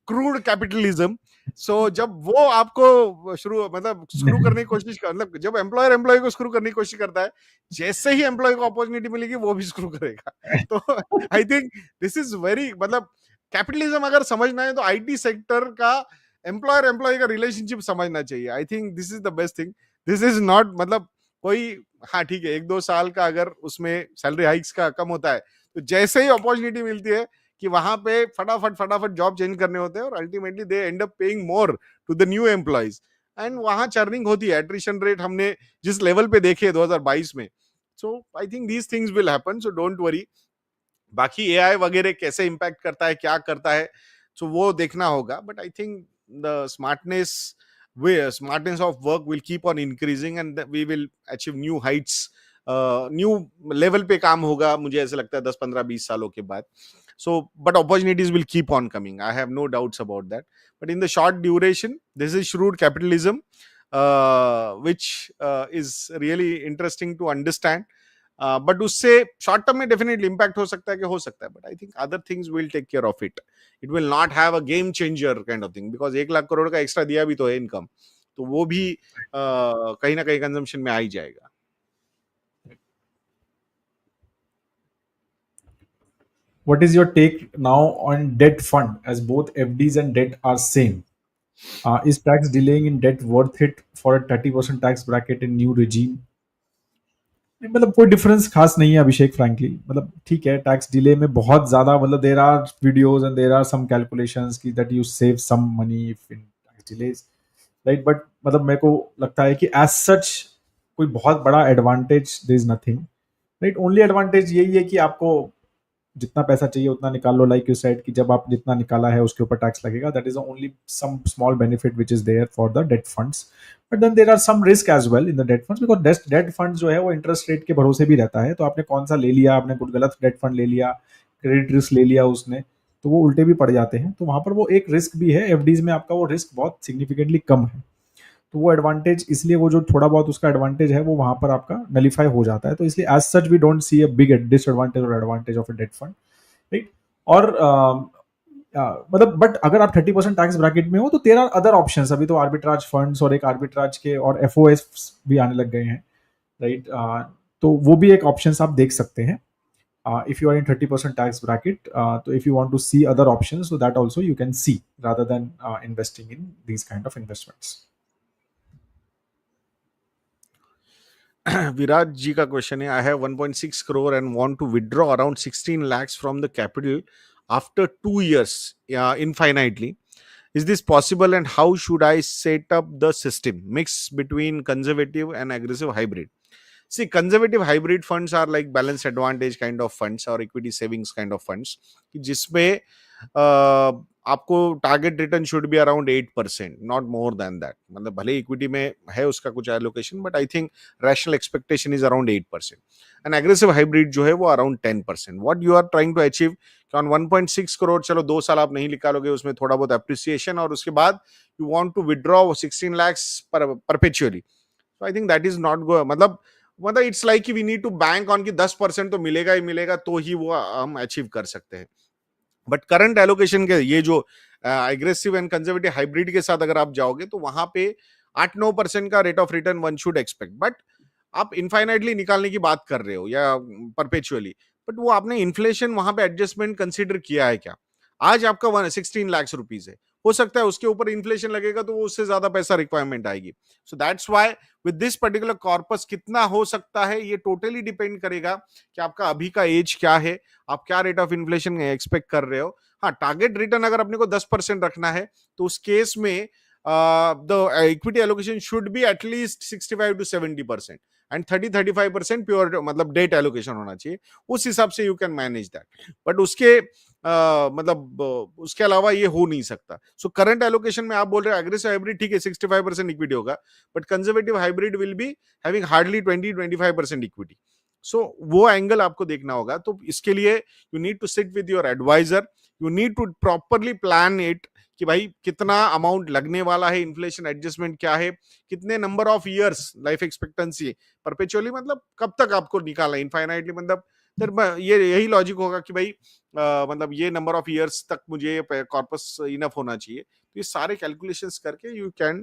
crude capitalism. So जब वो आपको शुरू, मतलब स्क्रू करने की कोशिश कर, मतलब जब एम्प्लॉयर एम्प्लॉय को स्क्रू करने की कोशिश करता है, जैसे ही एम्प्लॉय को अपॉर्चुनिटी मिलेगी वो भी स्क्रू करेगा. तो I think this is very, मतलब कैपिटलिज्म अगर समझना है तो आईटी सेक्टर का एम्प्लॉयर एम्प्लॉय का रिलेशनशिप समझना चाहिए. आई think this is the best thing. This is not, मतलब कोई, हाँ ठीक है, 1-2 साल का अगर उसमें सैलरी हाइक्स का कम होता है, तो जैसे ही अपॉर्चुनिटी मिलती है कि वहां पे फटाफट फटाफट जॉब चेंज करने होते हैं, और ultimately they end up paying more to the new employees, and वहां चर्निंग होती है. एट्रिशन रेट हमने जिस लेवल पे देखे 2022 में. So I think these things will happen, so don't worry. बाकी एआई वगैरह कैसे इंपैक्ट करता है, क्या करता है, सो वो देखना होगा. But I think the smartness of work will keep on increasing, and we will achieve new heights. New level पे काम होगा, मुझे ऐसा लगता है 10-15-20 सालों के बाद. So but opportunities will keep on coming, I have no doubts about that. But in the short duration, this is shrewd capitalism, which is really interesting to understand. But उससे शॉर्ट टर्म में definitely impact हो सकता है, कि हो सकता है, but I think other things will take care of it. It will not have a game changer kind of thing, because 1 lakh crore का एक्स्ट्रा दिया भी तो है इनकम, तो वो भी कहीं ना कहीं कंजम्पशन में आ ही जाएगा. What is your take now on debt fund, as both FDs and debt are same? Is tax delaying in debt worth it for a 30% tax bracket in new regime? मतलब कोई डिफरेंस खास नहीं है अभिषेक, frankly. मतलब ठीक है, tax delay में बहुत ज्यादा, मतलब there are videos and there are some calculations की that you save some money if in tax delays, right? But मतलब मेरे को लगता है कि एज सच कोई बहुत बड़ा advantage there is nothing, right? Only advantage यही है कि आपको जितना पैसा चाहिए उतना निकाल लो, लाइक यू सेड कि जब आप जितना निकाला है उसके ऊपर टैक्स लगेगा. That is only some small benefit which is there for the debt funds. But then there are some risk as well in the debt funds, because debt fund जो है वो इंटरेस्ट रेट के भरोसे भी रहता है. तो आपने कौन सा ले लिया, आपने कुछ गलत डेट फंड ले लिया, क्रेडिट रिस्क ले लिया उसने, तो वो उल्टे भी पड़ जाते हैं. तो वहां पर वो एक रिस्क भी है. एफडीज में आपका वो रिस्क बहुत सिग्निफिकेंटली कम है, तो वो एडवांटेज, इसलिए वो जो थोड़ा बहुत उसका एडवांटेज है वो वहां पर आपका नलीफाई हो जाता है. तो इसलिए as such we don't see a big disadvantage और advantage of a debt fund, right? और मतलब बट अगर आप 30% टैक्स ब्रैकेट में हो तो देयर आर अदर ऑप्शंस. अभी तो आर्बिट्राज फंड्स और एक आर्बिट्राज के और एफओएस भी आने लग गए हैं, राइट? तो वो भी एक ऑप्शंस आप देख सकते हैं if you are in 30% tax bracket. So if you want to see other options, so that also you can see rather than investing in these kind of investments. विराज जी का क्वेश्चन है, I have 1.6 crore and want to withdraw around 16 lakhs from the capital after 2 years infinitely. Is this possible and how should I set up the system? Mix between conservative and aggressive hybrid. See, conservative hybrid funds are like balance advantage kind of funds or equity savings kind of funds, जिसमें आपको target return should be around 8%, not more than that. मतलब भले equity में है उसका कुछ allocation, but I think rational expectation is around 8%. And aggressive hybrid जो है वो around 10%. What you are trying to achieve, on 1.6 crore, चलो 2 साल आप नहीं निकालोगे, उसमें थोड़ा बहुत अप्रिसिएशन, और उसके बाद you want to withdraw 16 lakhs perpetually. So I think that is not go, मतलब it's like we need to bank on की 10% तो मिलेगा ही मिलेगा, तो ही वो हम अचीव कर सकते हैं. बट करंट एलोकेशन के ये जो एग्रेसिव एंड कंजर्वेटिव हाइब्रिड के साथ अगर आप जाओगे, तो वहां पे 8-9% का rate of return one should expect. But आप इनफाइनाइटली निकालने की बात कर रहे हो या परपेचुअली, बट वो आपने इन्फ्लेशन वहां पे एडजस्टमेंट कंसिडर किया है क्या? आज आपका 16 लाख रुपीज है, हो सकता है उसके ऊपर इन्फ्लेशन लगेगा तो वो उससे ज्यादा पैसा रिक्वायरमेंट आएगी. So that's why with this particular corpus कितना हो सकता है, ये टोटली डिपेंड करेगा कि आपका अभी का एज क्या है, आप क्या रेट ऑफ इन्फ्लेशन एक्सपेक्ट कर रहे हो. हाँ, टारगेट रिटर्न अगर अपने को 10% रखना है, तो उस केस में the equity allocation should be at least 65-70%, and 30-35% pure मतलब डेट एलोकेशन होना चाहिए. उस हिसाब से you can manage that. But उसके उसके अलावा ये हो नहीं सकता. सो करंट एलोकेशन में आप बोल रहे हो एग्रेसिव हाइब्रिड ठीक है 65% इक्विटी होगा, but conservative hybrid will be having hardly 20-25% equity. So वो एंगल आपको देखना होगा. तो इसके लिए you need to sit with your advisor, you need to properly plan it कि भाई कितना अमाउंट लगने वाला है, इन्फ्लेशन एडजस्टमेंट क्या है, कितने number of years life expectancy perpetually, मतलब कब तक आपको निकालना है इनफाइनाइटली. मतलब फिर ये यही लॉजिक होगा कि भाई मतलब ये नंबर ऑफ इयर्स तक मुझे कॉर्पस इनफ होना चाहिए. तो ये सारे कैलकुलेशंस करके you can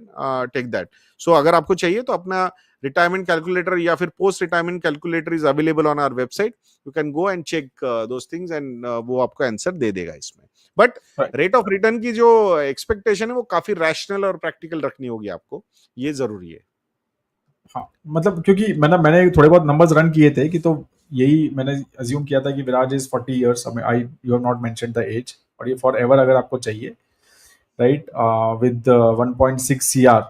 take that. So अगर आपको चाहिए तो अपना रिटायरमेंट कैलकुलेटर या फिर post retirement calculator is available on our website. You can go and check those things and वो आपको आंसर दे देगा इसमें. But Right. Rate of return की जो एक्सपेक्टेशन है वो काफी रैशनल और प्रैक्टिकल रखनी होगी आपको, ये जरूरी है. हाँ, मतलब क्योंकि मैंने थोड़े बहुत नंबर्स रन किए थे कि तो यही मैंने अज्यूम किया था कि Viraj is 40 years. I you have not mention the age, और ये फॉर एवर अगर आपको चाहिए, राइट, विद 1.6 CR,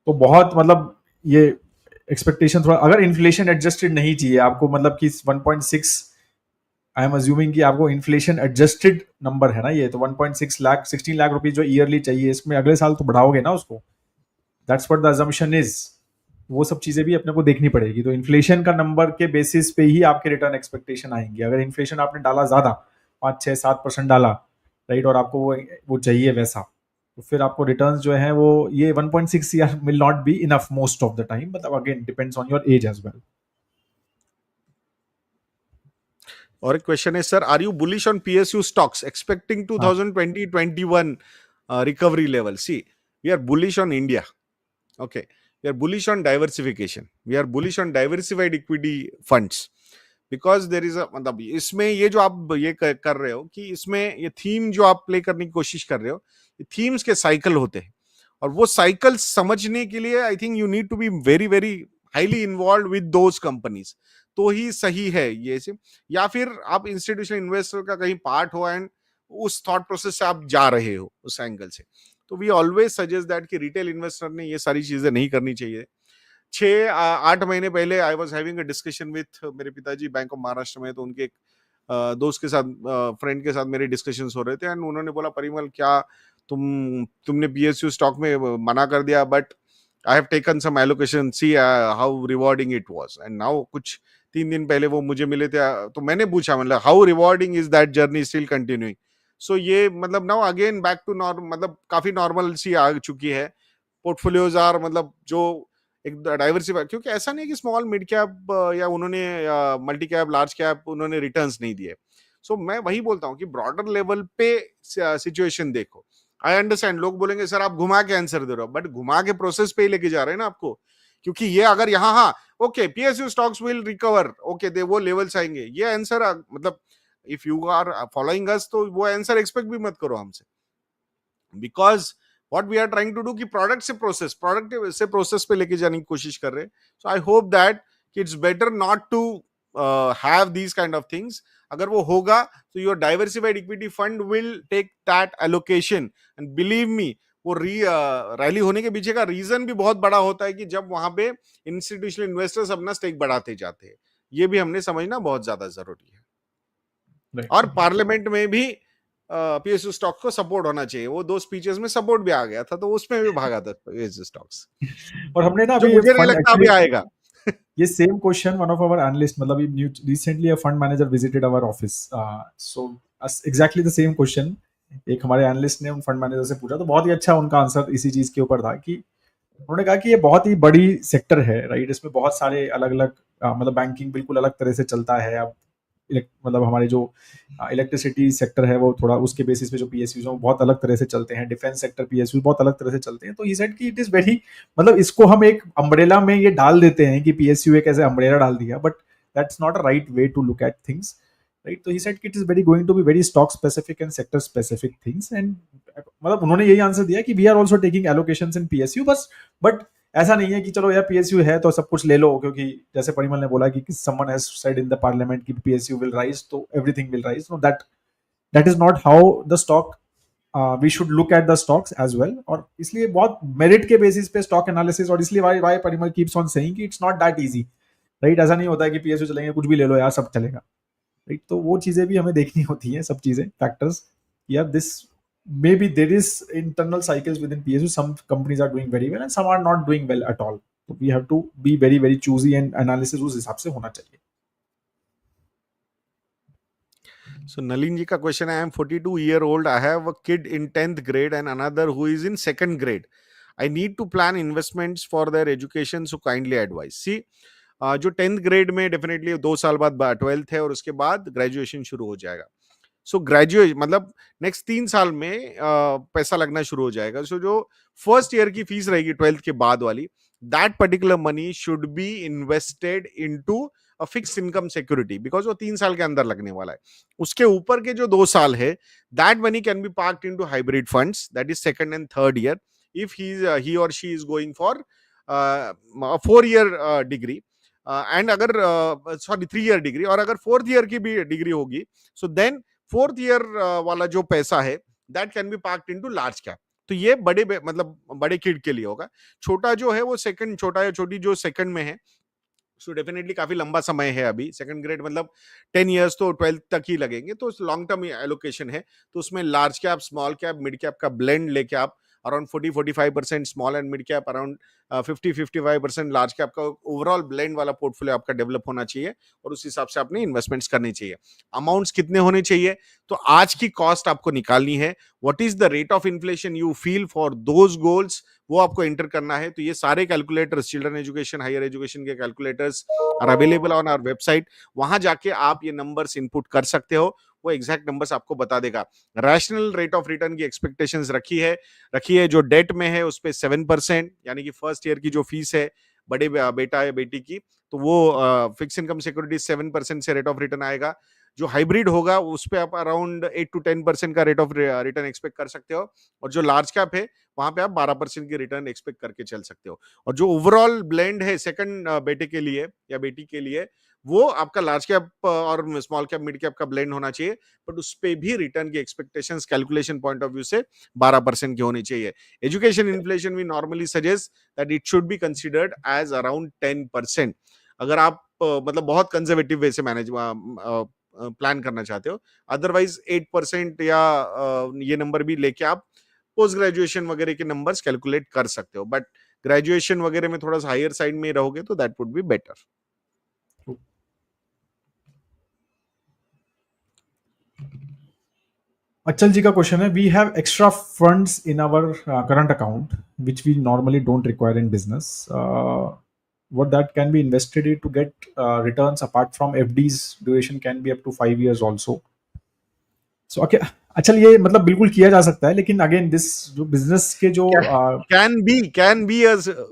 तो बहुत मतलब ये एक्सपेक्टेशन थोड़ा, अगर इन्फ्लेशन एडजस्टेड नहीं चाहिए आपको, मतलब कि 1.6, आई एम अज्यूमिंग कि आपको इन्फ्लेशन एडजस्टेड नंबर है ना ये, तो 1.6 लाख 16 लाख रुपीज जो ईयरली चाहिए, इसमें अगले साल तो बढ़ाओगे ना उसको. That's what the assumption is. वो सब चीजें भी अपने को देखनी पड़ेगी. तो इन्फ्लेशन का नंबर के बेसिस पे ही आपके रिटर्न एक्सपेक्टेशन आएंगे. अगर इन्फ्लेशन आपने डाला ज्यादा, 5-6-7% डाला, राइट, और आपको वो चाहिए वैसा, तो फिर आपको रिटर्न्स जो है वो ये 1.6 year will not be enough most of the time. मतलब again depends on your age as well. और एक क्वेश्चन है sir, are you bullish on PSU stocks expecting 2020-21 recovery level? See, we are bullish on India. Okay, we are bullish on diversification, we are bullish on diversified equity funds, because there is a मतलब इसमें ये जो आप ये कर रहे हो कि इसमें ये थीम जो आप प्ले करने की कोशिश कर रहे हो, ये थीम्स के साइकिल होते हैं, और वो साइकिल समझने के लिए I think you need to be very very highly involved with those companies, तो ही सही है ये से. या फिर आप इंस्टीट्यूशनल इन्वेस्टर का कहीं पार्ट हो एंड उस थॉट प्रोसेस से आप जा रहे हो उस एंगल से. तो वी ऑलवेज सजेस्ट दैट कि रिटेल इन्वेस्टर ने ये सारी चीजें नहीं करनी चाहिए. 6-8 महीने पहले I was having a discussion with मेरे पिताजी बैंक ऑफ महाराष्ट्र में, तो उनके एक दोस्त के साथ, फ्रेंड के साथ मेरे डिस्कशन हो रहे थे, एंड उन्होंने बोला परिमल क्या तुमने पीएसयू स्टॉक में मना कर दिया, but I have taken some allocation, see how rewarding it was. And now कुछ 3 दिन पहले वो मुझे मिले थे, तो मैंने पूछा मतलब how rewarding is that journey still continuing. So ये मतलब now again back to normal, मतलब काफी नॉर्मल सी आ चुकी है. पोर्टफोलियोज आर मतलब जो एक डाइवर्सिफाई, क्योंकि ऐसा नहीं कि स्मॉल मिड कैप या उन्होंने मल्टी कैप लार्ज कैप उन्होंने रिटर्न्स नहीं दिए. सो मैं वही बोलता हूँ कि ब्रॉडर लेवल पे सिचुएशन देखो. आई अंडरस्टैंड लोग बोलेंगे सर आप घुमा के आंसर दे रहे हो, बट घुमा के प्रोसेस पे ही लेके जा रहे हैं ना आपको, क्योंकि ये अगर यहाँ हाँ okay PSU stocks will recover, okay they वो लेवल्स आएंगे, ये आंसर मतलब if you are following us तो वो आंसर एक्सपेक्ट भी मत करो हमसे, because what we are trying to do कि प्रोडक्ट से प्रोसेस पे लेके जाने की कोशिश कर रहे हैं. So I hope that it's better not to have these kind of things. अगर वो होगा तो your diversified equity fund will take that allocation. And believe me, वो रैली होने के पीछे का रीजन भी बहुत बड़ा होता है कि जब वहां पे इंस्टीट्यूशनल इन्वेस्टर्स अपना स्टेक बढ़ाते जाते हैं. ये भी हमने समझना बहुत ज्यादा जरूरी है. Right. और पार्लियामेंट में भी पीएसयू स्टॉक को सपोर्ट होना चाहिए. वो 2 स्पीचेस में सपोर्ट भी आ गया था, तो उसमें भी भागा था पीएसयू स्टॉक्स, और हमने ना जो अभी मुझे नहीं फंड लगता अभी एक्चुअली आएगा. ये same question one of our analyst, मतलब recently a fund manager visited our office, so exactly the same question एक हमारे एनालिस्ट ने उन फंड मैनेजर से पूछा, तो बहुत ही अच्छा उनका आंसर इसी चीज के ऊपर था कि उन्होंने कहा कि ये बहुत ही बड़ी सेक्टर है, राइट. इसमें बहुत सारे अलग अलग, मतलब बैंकिंग बिल्कुल अलग तरह से चलता है. अब मतलब हमारे जो इलेक्ट्रिसिटी सेक्टर है वो थोड़ा उसके बेसिस पे जो पीएसयूज हैं बहुत अलग तरह से चलते हैं. डिफेंस सेक्टर पीएसयू बहुत अलग तरह से चलते हैं. तो ये सेट कि इट इज वेरी, मतलब इसको हम एक अम्ब्रेला में ये डाल देते हैं कि पीएसयू एक ऐसे अम्ब्रेला डाल दिया, but that's not a right way to look at things, right. तो ही सेड कि it is very going to be very stock specific and sector specific things. And मतलब उन्होंने यही आंसर दिया कि we are also taking allocations in PSU, बस but ऐसा नहीं है कि चलो यार पीएसयू है तो सब कुछ ले लो, क्योंकि जैसे परिमल ने बोला कि someone has said in the parliament कि पीएसयू विल राइज तो everything will rise. No, that is not how the stock, we should look at the stocks as well. और इसलिए बहुत मेरिट के बेसिस पे स्टॉक एनालिसिस, और इसलिए why Parimal keeps on saying कि it's not that easy, right. ऐसा नहीं होता है कि पीएसयू चलेंगे कुछ भी ले लो यार सब चलेगा, राइट. तो वो चीजें भी हमें देखनी होती हैं, सब चीजें फैक्टर्स. यार this maybe there is internal cycles within PSU. Some companies are doing very well and some are not doing well at all. So we have to be very very choosy and analysis उस हिसाब से होना चाहिए. So Nalin ji ka question है, I am 42-year-old. I have a kid in 10th grade and another who is in 2nd grade. I need to plan investments for their education, so kindly advise. See, जो 10th grade में definitely 2 साल बाद 12th है और उसके बाद graduation शुरू हो जाएगा. सो ग्रेजुएट मतलब नेक्स्ट 3 साल में पैसा लगना शुरू हो जाएगा. सो जो फर्स्ट ईयर की फीस रहेगी 12th के बाद वाली, that particular money should be invested into a fixed income security, because वो 3 साल के अंदर लगने वाला है. उसके ऊपर के जो 2 साल है, that money can be parked into hybrid funds, that is 2nd and 3rd year, if he or she is going for 4-year degree, and अगर सॉरी 3-year डिग्री, और अगर 4th ईयर की भी डिग्री होगी, सो देन 4th ईयर वाला जो पैसा है that can B parked into large cap. तो ये मतलब बड़े किड के लिए होगा. छोटा जो है वो सेकंड, छोटा या छोटी जो सेकंड में है, सो डेफिनेटली काफी लंबा समय है. अभी 2nd ग्रेड मतलब 10 इयर्स तो 12th तक ही लगेंगे, तो लॉन्ग टर्म एलोकेशन है. तो उसमें large cap, small cap, mid cap का ब्लेंड लेके आप around 40-45% small and mid cap, around 50-55% large cap का ओवरऑल ब्लेंड वाला पोर्टफोलियो आपका डेवलप होना चाहिए, और उस हिसाब से आपने इन्वेस्टमेंट्स करनी चाहिए. अमाउंट्स कितने होने चाहिए, तो आज की कॉस्ट आपको निकालनी है. What is the rate of inflation you feel for those goals, वो आपको एंटर करना है. तो ये सारे calculators, children education, higher education के calculators are available on our website. वहां जाके आप ये नंबर्स इनपुट कर सकते हो, वो एग्जैक्ट नंबर्स आपको बता देगा. रैशनल रेट ऑफ रिटर्न की एक्सपेक्टेशंस रखी है. जो डेट में है उस पे 7%, यानी कि फर्स्ट ईयर की जो फीस है बड़े बेटा या बेटी की, तो वो फिक्स इनकम सिक्योरिटी 7% से रेट ऑफ रिटर्न आएगा. जो हाइब्रिड होगा उस पे आप अराउंड 8-10% का रेट ऑफ रिटर्न एक्सपेक्ट कर सकते हो, और जो लार्ज कैप है वहां पे आप 12% की रिटर्न एक्सपेक्ट करके चल सकते हो. और जो ओवरऑल ब्लेंड है सेकंड बेटे के लिए या बेटी के लिए, वो आपका लार्ज कैप और स्मॉल कैप, मिड कैप का ब्लेंड होना चाहिए, बट उस पे भी रिटर्न की expectations calculation point of view से 12% की होनी चाहिए. Education inflation we normally suggest that it should be considered as around 10%. अगर आप मतलब बहुत कंजर्वेटिव वे से मैनेज प्लान करना चाहते हो, अदरवाइज 8% या ये नंबर भी लेके आप पोस्ट ग्रेजुएशन वगैरह के नंबर्स कैलकुलेट कर सकते हो, बट ग्रेजुएशन वगैरह में थोड़ा सा हायर साइड में रहोगे तो दैट वुड बी बेटर. अचल जी का क्वेश्चन है, we have extra funds in our current account which we normally don't require in business, what that can be invested in to get returns apart from FDs. Duration can be up to 5 years also. So okay, अच्छा ये मतलब बिल्कुल किया जा सकता है, लेकिन again this जो बिजनेस के जो कैन बी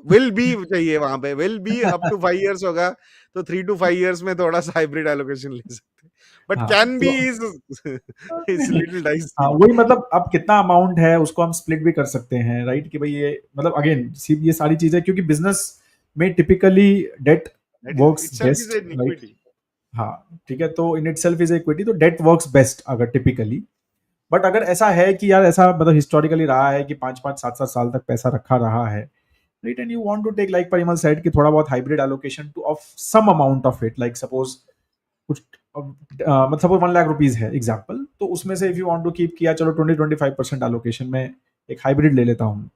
विल बी चाहिए वहां पे. Will be up to 5 years होगा, तो 3 to 5 इयर्स में थोड़ा सा हाइब्रिड एलोकेशन ले सकते हैं. but हाँ can be तो is little हाँ dicey. वही मतलब अब कितना अमाउंट है उसको हम स्प्लिट भी कर सकते हैं, राइट? कि भाई ये मतलब अगेन सिर्फ ये सारी चीजें, क्योंकि बिजनेस में typically debt That is works itself is best, an right? equity. हाँ ठीक है, तो in itself is equity, तो डेट वर्क्स बेस्ट अगर टिपिकली। बट अगर ऐसा है कि यार ऐसा मतलब हिस्टोरिकली रहा है कि 5 5 7 7 साल तक पैसा रखा रहा है, right? And you want to take like Parimal said कि थोड़ा बहुत hybrid allocation to of some amount of it, like suppose कुछ मतलब सपोज 1 लाख रुपीज है एग्जाम्पल, तो उसमें से if you want to keep किया चलो 20 25% एलोकेशन में एक हाइब्रिड ले लेता हूँ,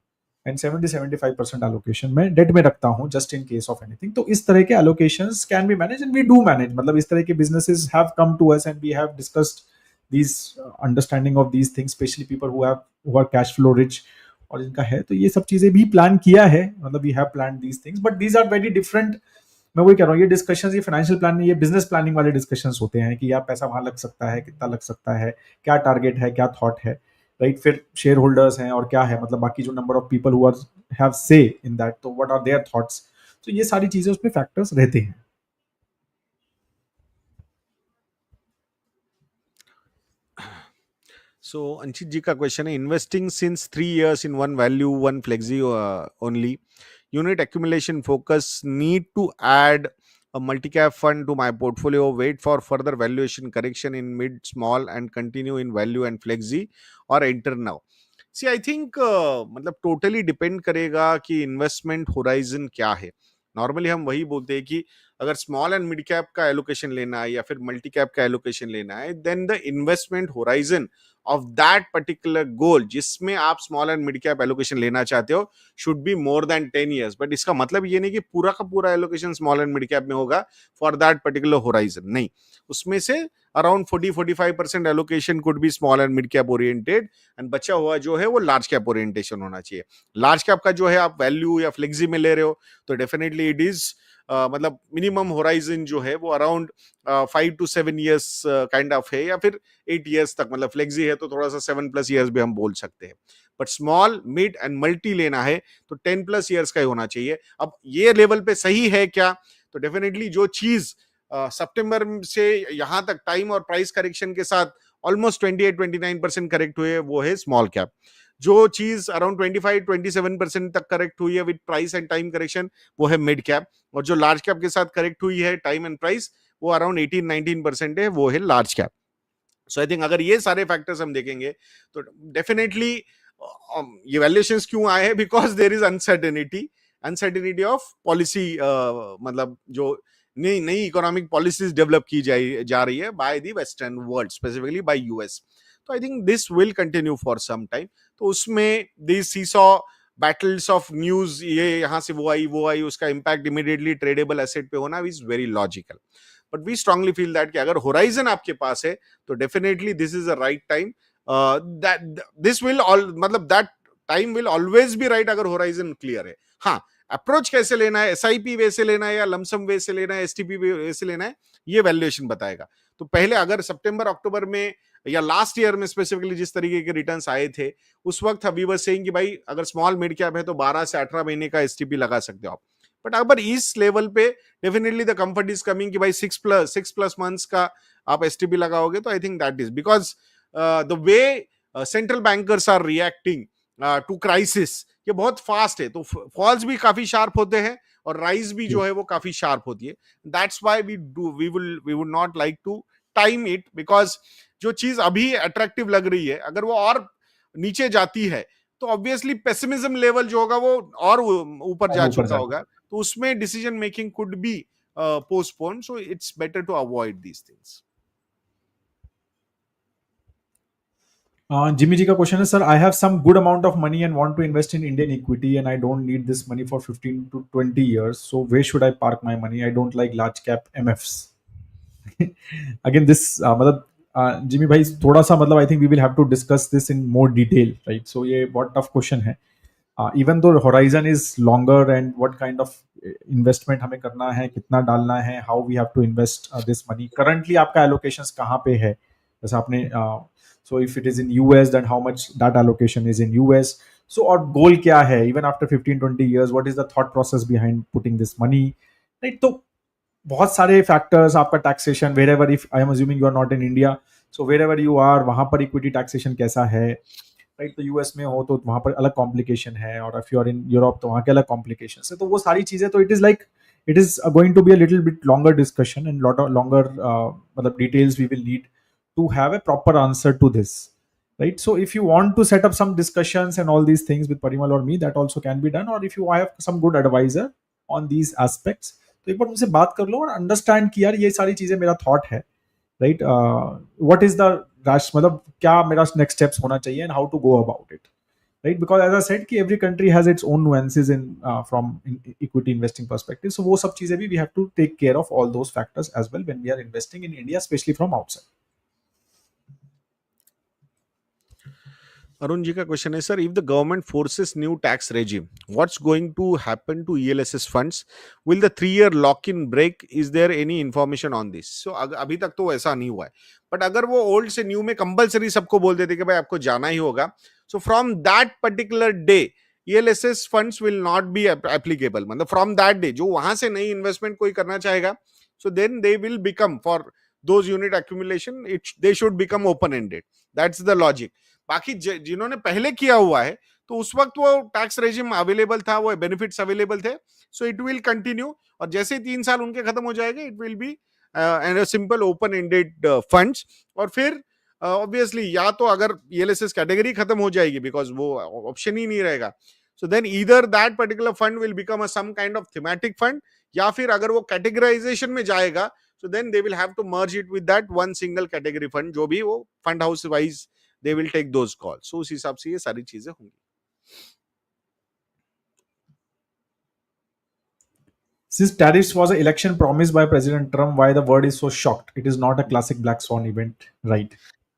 एंड 70 75% एलोकेशन में डेट में रखता हूँ just in case of anything. तो इस तरह के allocations can be manage and we do manage, मतलब इस तरह के businesses have come to us and we have discussed these understanding of these things, specially people who are cash flow rich और इनका है, तो ये सब चीजें भी प्लान किया है, मतलब we have plan these things, but these are very different. मैं वही कह रहा हूँ, ये डिस्कशंस, ये फाइनेंशियल प्लानिंग, ये बिजनेस प्लानिंग वाले डिस्कशंस होते हैं कि यार पैसा वहां लग सकता है, कितना लग सकता है, क्या टारगेट है, क्या थॉट है, राइट? फिर शेयर होल्डर्स हैं और क्या है, मतलब बाकी जो number of people who are have say in that, तो व्हाट आर देयर थॉट्स, तो ये सारी चीजें उसमें फैक्टर्स रहते हैं। So Anshit ji का क्वेश्चन है, investing since 3 years in one value, one flexi only unit accumulation focus, need to add a multi-cap fund to my portfolio, wait for further valuation correction in mid small and continue in value and flexi, or enter now. See I think मतलब totally depend करेगा कि investment horizon क्या है। Normally हम वही बोलते हैं कि अगर स्मॉल एंड मिड कैप का एलोकेशन लेना है या फिर मल्टी कैप का एलोकेशन लेना है, then the investment horizon of that particular goal जिसमें आप small and mid cap allocation लेना चाहते हो should be more than 10 years। But इसका मतलब ये नहीं कि पूरा का पूरा allocation small and mid cap में होगा फॉर दैट पर्टिकुलर होराइजन, नहीं। उसमें से around 40 45% allocation could be small and mid cap oriented, and बचा हुआ जो है वो लार्ज कैप ओरिएंटेशन होना चाहिए। लार्ज कैप का जो है आप वैल्यू या फ्लेक्सी में ले रहे हो तो डेफिनेटली इट इज मतलब मिनिमम होराइजन जो है वो around 5 to 7 years kind of है, या फिर 8 years तक, मतलब फ्लेक्सी है तो थोड़ा सा 7+ years भी हम बोल सकते हैं। But small mid and multi लेना है तो 10+ years का ही होना चाहिए। अब ये लेवल पे सही है क्या, तो डेफिनेटली जो चीज सितंबर से यहां तक टाइम और प्राइस करेक्शन के साथ ऑलमोस्ट 28 29% करेक्ट हुए वो है स्मॉल कैप। जो चीज अराउंड 25 27% तक करेक्ट हुई है with price and time correction वो है मिड कैप, और जो लार्ज कैप के साथ करेक्ट हुई है टाइम एंड प्राइस वो अराउंड 18 19% है, वो है large cap. So I think अगर ये सारे फैक्टर्स हम देखेंगे तो डेफिनेटली ये वैल्यूएशंस क्यों आए हैं, because there is uncertainty, uncertainty of policy, मतलब जो नई नई इकोनॉमिक पॉलिसीज डेवलप की जा रही है by the western world, specifically by US. तो I think this will continue for some time. तो उसमें this seesaw battles of news, ये यहां से वो आई उसका इंपैक्ट इमीडिएटली ट्रेडेबल एसेट पे होना is very logical. But we strongly feel that कि अगर होराइजन आपके पास है तो definitely this is a right time, that this will all मतलब that time will always be right अगर होराइजन क्लियर है। हाँ, अप्रोच कैसे लेना है, एसआईपी वे से लेना है या लमसम वे से लेना है, एसटीपी वे से लेना है, ये वैल्यूएशन बताएगा। तो पहले अगर सितंबर अक्टूबर में या लास्ट ईयर में स्पेसिफिकली जिस तरीके के रिटर्न्स आए थे उस वक्त अभी बस सेइंग कि भाई अगर स्मॉल मिड कैप है तो 12 से 18 महीने का एसटीपी लगा सकते हो आप। बट अगर इस लेवल पे definitely the comfort is coming कि भाई 6+ मंथ्स का आप एसटीपी लगाओगे, तो I think that is because the way central bankers are reacting to crisis, ये बहुत फास्ट है, तो फॉल्स भी काफी शार्प होते हैं और राइज भी जो है वो काफी शार्प होती है। That's why we would not like to time it, because जो चीज अभी अट्रैक्टिव लग रही है अगर वो और नीचे जाती है तो ऑब्वियसली पेसिमिज्म लेवल जो होगा वो और ऊपर और जा ऊपर चुका जाएगा। होगा, तो उसमें decision making could be postpone, so it's better to avoid these things. Jimmy ji का क्वेश्चन है, sir I have some good amount of money and want to invest in Indian equity and I don't need this money for 15 to 20 years, so where should I park my money? I don't like large cap MFs. Again this मतलब Jimmy भाई थोड़ा सा मतलब I think we will have to discuss this in more detail, right? So ये बहुत tough question है। Even though horizon is longer and what kind of investment हमें करना है, कितना डालना है, how we have to invest this money, currently आपका एलोकेशंस कहाँ पे है, जैसे आपने so if it is in US then how much that allocation is in US, so और गोल क्या है even after 15 20 years, what is the thought process behind putting this money, right? तो बहुत सारे फैक्टर्स, आपका taxation wherever, if I am assuming you are not in India, so wherever you are, वहां पर equity taxation कैसा है, right? तो US में हो तो वहां पर अलग कॉम्प्लिकेशन है, और if you are in Europe तो वहां के अलग कॉम्प्लिकेशन है। तो वो सारी चीजें, तो it is like it is going to be a little bit longer discussion and lot longer, मतलब details we will need to have a proper answer to this, right? So if you want to set up some discussions and all these things with Parimal or me, that also can be done, or if you have some good advisor on these aspects, तो एक बार उनसे बात कर लो और understand कि यार ये सारी चीजें मेरा थॉट है, right? What is the rash, मतलब क्या मेरा नेक्स्ट स्टेप्स होना चाहिए and how to go about it, right? Because as I said कि every country has its own nuances in from equity investing perspective, so वो सब चीजें भी we have to take care of all those factors as well when we are investing in India, especially from outside. Arun ji का question है, sir, if the government forces new tax regime, what's going to happen to ELSS funds? Will the 3 year lock in break? Is there any information on this? So अभी तक तो ऐसा नहीं हुआ है, but अगर वो ओल्ड से न्यू में कंपलसरी सबको बोल देते कि भाई आपको जाना ही होगा, so from that particular day ELSS funds will not be applicable. मतलब फ्रॉम दैट डे जो वहां से नई इन्वेस्टमेंट कोई करना चाहेगा, so then they will become for those unit accumulation, it they should become open ended. That's the logic. बाकी जिन्होंने पहले किया हुआ है तो उस वक्त वो टैक्स रेजिम अवेलेबल था, वो बेनिफिट्स अवेलेबल थे, सो इट विल कंटिन्यू। और जैसे 3 साल उनके खत्म हो जाएंगे, it will B and simple open ended funds. और फिर ऑब्वियसली या तो अगर ईएलएसएस कैटेगरी खत्म हो जाएगी बिकॉज वो ऑप्शन ही नहीं रहेगा, so then either that particular fund will become a some kind of thematic fund, या फिर अगर वो कैटेगराइजेशन में जाएगा, so then they will have to merge it with that one single category fund, जो भी वो fund house wise they will take those calls. So उस हिसाब से ये सारी चीजें होंगी। Since tariffs was an election promised by President Trump, why the world is so shocked? It is not a classic black swan event, right?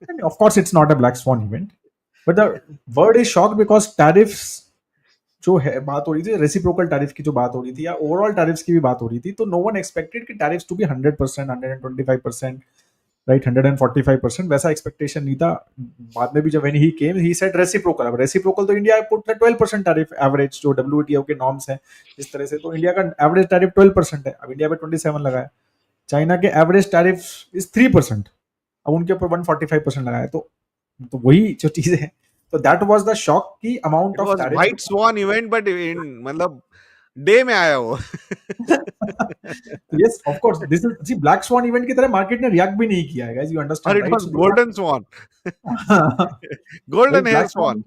And of course, it's not a black swan event, but the world is shocked because tariffs जो है बात हो रही थी, reciprocal tariff की जो बात हो रही थी, या ओवरऑल टैरिफ्स की भी बात हो रही थी, तो नो वन एक्सपेक्टेड कि टैरिफ्स टू बी 100%, 125%, राइट, 145%, वैसा एक्सपेक्टेशन नहीं था। बाद में भी जब when he came he said reciprocal. अब रेसिप्रोकल तो इंडिया पुट 12% टैरिफ एवरेज, जो डब्ल्यूटीओ के नॉर्म्स हैं इस तरह से, तो इंडिया का एवरेज टैरिफ 12% है। अब इंडिया पे 27 लगा है। चाइना के एवरेज टैरिफ इज 3%, अब उनके ऊपर 145% लगा है। तो वही जो चीजें हैं, तो दैट वाज द शॉक की amount of tariff. White swan event, but in मतलब डे में आया वो। Yes of course, this is जी ब्लैक स्वान इवेंट की तरह मार्केट ने रिएक्ट भी नहीं किया है, गाइस, यू और understand, it right? Was golden swan, golden hair swan.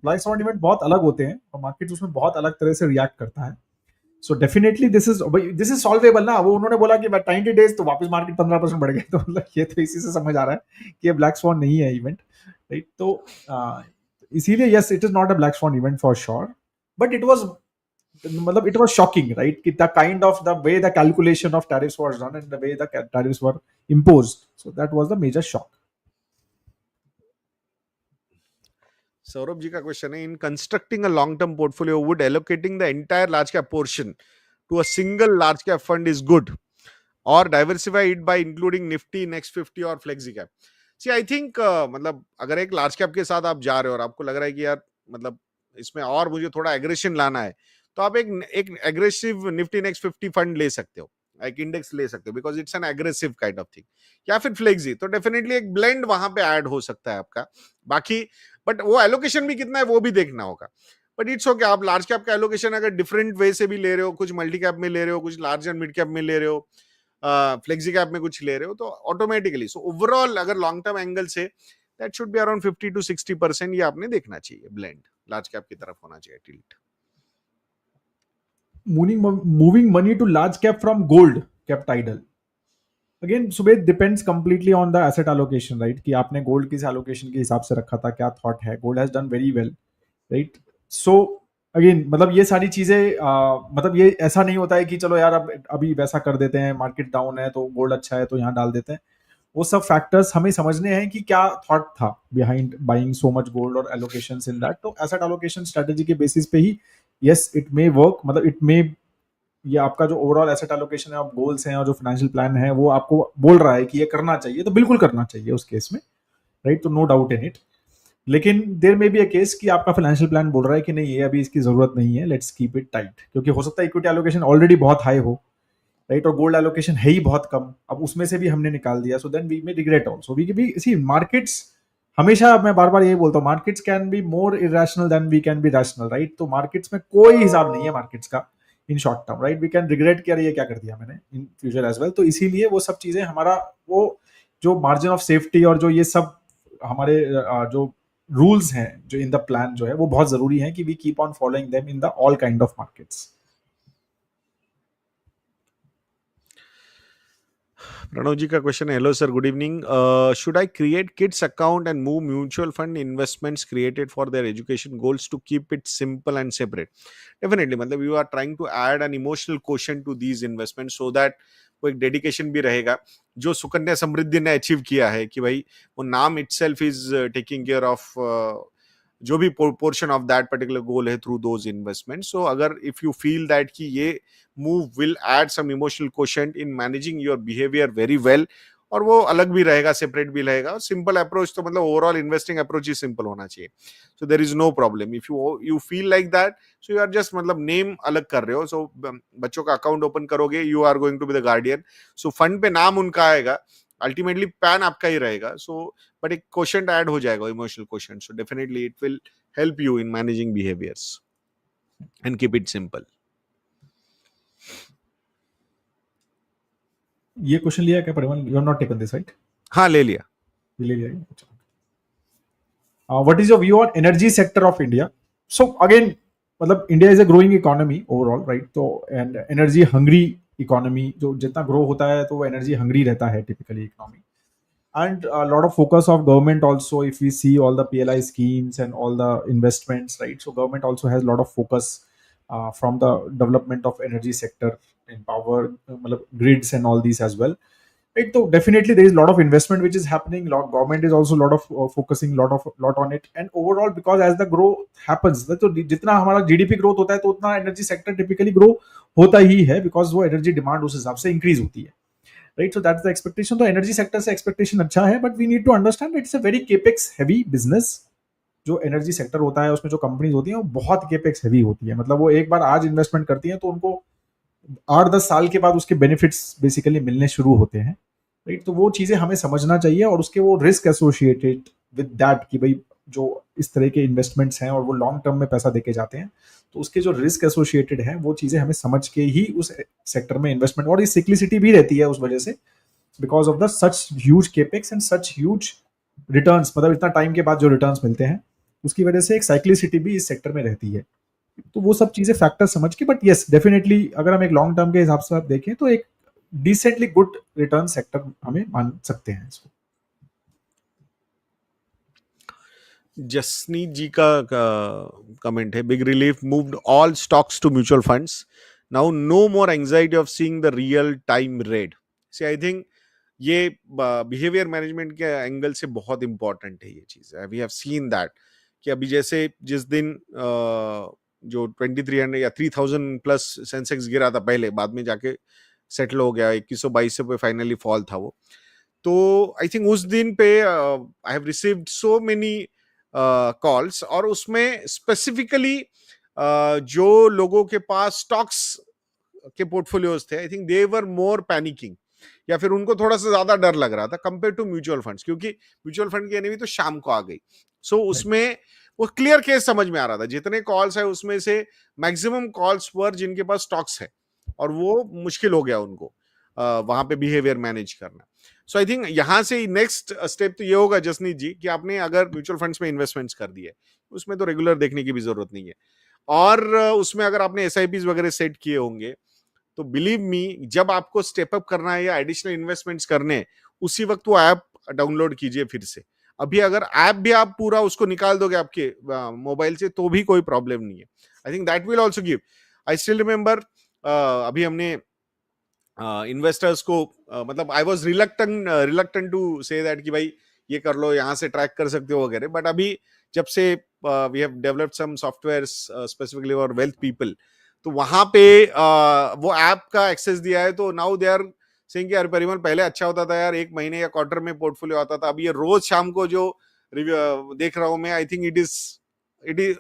Black swan event बहुत अलग होते हैं और मार्केट उसमें बहुत अलग तरह से रिएक्ट करता है। So definitely this is solvable ना। वो उन्होंने बोला कि 90 डेज, तो वापस मार्केट 15% बढ़ गए, तो मतलब ये तो इसी से समझ आ रहा है कि ये ब्लैक स्वान नहीं है इवेंट, राइट? तो इसीलिए yes, it is not a black swan event for sure, but it was, मतलब it was shocking, right? The kind of the way the calculation of tariffs was done and the way the tariffs were imposed, so that was the major shock. Saurabh ji का question है, in constructing a long term portfolio would allocating the entire large cap portion to a single large cap fund is good, और diversify it by including Nifty, next 50 और flexi cap? See I think मतलब अगर एक large cap के साथ आप जा रहे हो और आपको लग रहा है कि यार मतलब इसमें और मुझे थोड़ा एग्रेशन लाना है, तो आप एक एग्रेसिव निफ्टी नेक्स्ट 50 फंड ले सकते हो, एक इंडेक्स ले सकते हो, because it's an aggressive kind of thing, या फिर फ्लेक्सी। तो डेफिनेटली एक ब्लेंड वहां पे ऐड हो सकता है आपका। बाकी बट वो एलोकेशन भी कितना है वो भी देखना होगा। बट इट्स ओके, आप लार्ज कैप का एलोकेशन अगर डिफरेंट वे से भी ले रहे हो, कुछ मल्टी कैप में ले रहे हो, कुछ लार्ज एंड मिड कैप में ले रहे हो, फ्लेक्सी कैप में कुछ ले रहे हो, तो ऑटोमेटिकली सो ओवरऑल अगर long term angle say that should be around 50 to 60%, ये आपने देखना चाहिए, ब्लेंड लार्ज कैप की तरफ होना चाहिए tilt. Moving money to large cap from gold kept idle. Again, सुबह depends completely on the asset allocation, right? कि आपने गोल्ड किस allocation के हिसाब से रखा था, क्या थॉट है। Gold has done very well, right? So again, मतलब ये सारी चीजें मतलब ये ऐसा नहीं होता है कि चलो यार अब अभी वैसा कर देते हैं, मार्केट डाउन है तो गोल्ड अच्छा है तो यहाँ डाल देते हैं। वो सब फैक्टर्स हमें समझने हैं कि क्या थॉट था behind buying so much gold और एलोकेशंस इन दैट। तो एसेट एलोकेशन स्ट्रेटेजी के बेसिस पे ही यस इट मे वर्क, मतलब इट मे, ये आपका जो ओवरऑल एसेट एलोकेशन है, आप गोल्स हैं और जो फाइनेंशियल प्लान है वो आपको बोल रहा है कि ये करना चाहिए, तो बिल्कुल करना चाहिए उस केस में, राइट? तो नो डाउट इन इट। लेकिन देर में भी अ केस कि आपका फाइनेंशियल प्लान बोल रहा है कि नहीं, ये अभी इसकी जरूरत नहीं है, लेट्स कीप इट टाइट, क्योंकि हो सकता है इक्विटी एलोकेशन ऑलरेडी बहुत हाई हो, राइट, और गोल्ड एलोकेशन है ही बहुत कम, अब उसमें से भी हमने निकाल दिया, so then we may regret also, we be see markets, हमेशा मैं बार बार यही बोलता हूँ, markets can be more irrational than we can be rational, right, तो मार्केट्स में कोई हिसाब नहीं है मार्केट्स का in short term, right, we can regret कि अरे ये क्या कर दिया मैंने इन फ्यूचर एज वेल, तो इसीलिए वो सब चीजें हमारा वो जो मार्जिन ऑफ सेफ्टी और जो ये सब हमारे जो रूल्स हैं जो इन द प्लान जो है वो बहुत जरूरी है कि we keep on following them in the all kind of markets. Pranav ji का क्वेश्चन है, hello sir, good evening, should I create kids account and move mutual fund investments created for their education goals to keep it simple and separate? Definitely, मतलब you are trying to add an emotional question to these investment so that वो एक dedication भी रहेगा जो सुकन्या समृद्धि ने achieve किया है कि भाई वो नाम itself is taking care of जो भी पोर्शन ऑफ दैट पर्टिकुलर गोल है थ्रू दोज इन्वेस्टमेंट। सो अगर इफ यू फील दैट कि ये move will add some emotional quotient in managing your behaviour very well, और वो अलग भी रहेगा, सेपरेट भी रहेगा, और सिंपल अप्रोच, तो मतलब ओवरऑल इन्वेस्टिंग अप्रोच ही सिंपल होना चाहिए। So there is no problem if you feel like that. So you are just मतलब नेम अलग कर रहे हो, सो बच्चों का अकाउंट ओपन करोगे, you are going to be the guardian, so fund पे नाम उनका आएगा, अल्टीमेटली पैन आपका ही रहेगा। सो बट एक क्वेश्चन ऐड हो जाएगा, emotional question, so definitely it will help you in managing behaviors and keep it simple. ये क्वेश्चन लिया क्या Parimal, you are not taken this right? हाँ, ले लिया। ले लिया, what is your view on energy sector of India? So again मतलब India is a growing economy overall, right, तो एंड एनर्जी हंग्री इकोनॉमी, जो जितना ग्रो होता है तो वो एनर्जी हंग्री रहता है typically economy, and a lot of focus of government also, if we see all the PLI schemes and all the investments, right, so government also has a lot of focus from the development of energy sector in power, grids and all these as well, right, so definitely there is a lot of investment which is happening, lot government is also a lot of focusing lot on it, and overall because as the growth happens, तो जितना हमारा GDP growth होता है तो उतना energy sector typically grow होता ही है, because वो एनर्जी डिमांड उस हिसाब से इंक्रीज होती है, right, so that's the expectation, तो एनर्जी सेक्टर से एक्सपेक्टेशन अच्छा है, but we need to understand it's a very capex heavy business, जो एनर्जी सेक्टर होता है उसमें जो कंपनीज होती हैं वो बहुत केपेक्स हैवी होती है, मतलब वो एक बार आज इन्वेस्टमेंट करती हैं तो उनको 8-10 साल के बाद उसके बेनिफिट्स बेसिकली मिलने शुरू होते हैं, राइट, तो वो चीजें हमें समझना चाहिए, और उसके वो रिस्क एसोसिएटेड विद दैट कि भाई जो इस तरह के इन्वेस्टमेंट्स हैं और वो लॉन्ग टर्म में पैसा देके जाते हैं, तो उसके जो रिस्क एसोसिएटेड है वो चीजें हमें समझ के ही उस सेक्टर में इन्वेस्टमेंट, और ये सिक्लिसिटी भी रहती है उस वजह से, because of the such huge capex and such huge returns, मतलब इतना टाइम के बाद जो रिटर्न्स मिलते हैं उसकी वजह से एक साइक्लिसिटी भी इस सेक्टर में रहती है, तो वो सब चीजें फैक्टर समझ के, बट यस डेफिनेटली अगर हम एक लॉन्ग टर्म के हिसाब से आप देखें तो एक डिसेंटली गुड रिटर्न सेक्टर हमें मान सकते हैं इसको। जसनीत जी का कमेंट है, big relief, moved all stocks to mutual funds, now no more anxiety of seeing the real time rate. See I think ये बिहेवियर मैनेजमेंट के एंगल से बहुत इंपॉर्टेंट है ये चीज, वी हैव सीन दैट कि अभी जैसे जिस दिन जो 2300 या 3000 प्लस सेंसेक्स गिरा था पहले, बाद में जाके सेटल हो गया 2122 पे फाइनली फॉल था वो, तो आई थिंक उस दिन पे I have received so many calls, और उसमें स्पेसिफिकली जो लोगों के पास स्टॉक्स के पोर्टफोलियोज थे, I think they were more panicking, या फिर उनको थोड़ा सा ज्यादा डर लग रहा था कंपेयर टू म्यूचुअल फंड्स, क्योंकि म्यूचुअल फंड की एनएवी तो शाम को आ गई। सो उसमें वो क्लियर केस समझ में आ रहा था, जितने कॉल्स है उसमें से मैक्सिमम कॉल्स वर जिनके पास स्टॉक्स है, और वो मुश्किल हो गया उनको वहां पे बिहेवियर मैनेज करना। सो आई थिंक यहां से नेक्स्ट स्टेप तो ये होगा जसनीत जी कि आपने अगर म्यूचुअल फंड्स में इन्वेस्टमेंट्स कर दिए, उसमें तो रेगुलर देखने की भी जरूरत नहीं है, और उसमें अगर आपने एसआईपीज वगैरह सेट किए होंगे, तो बिलीव मी जब आपको स्टेप अप करना है या एडिशनल इन्वेस्टमेंट्स करने, उसी वक्त वो ऐप डाउनलोड कीजिए फिर से। अभी अगर ऐप भी आप पूरा उसको निकाल दोगे आपके मोबाइल से तो भी कोई प्रॉब्लम नहीं है। I think that will also give, I still remember अभी हमने इन्वेस्टर्स को मतलब I was reluctant to say that कि भाई ये कर लो, यहाँ से ट्रैक कर सकते हो वगैरह, बट अभी जब से we have developed some softwares specifically for wealth people, तो वहां पे वो ऐप का एक्सेस दिया है, तो नाउ दे आर सेइंग कि यार परिमल पहले अच्छा होता था यार, एक महीने या क्वार्टर में पोर्टफोलियो आता था, अब ये रोज शाम को जो देख रहा हूं मैं, I think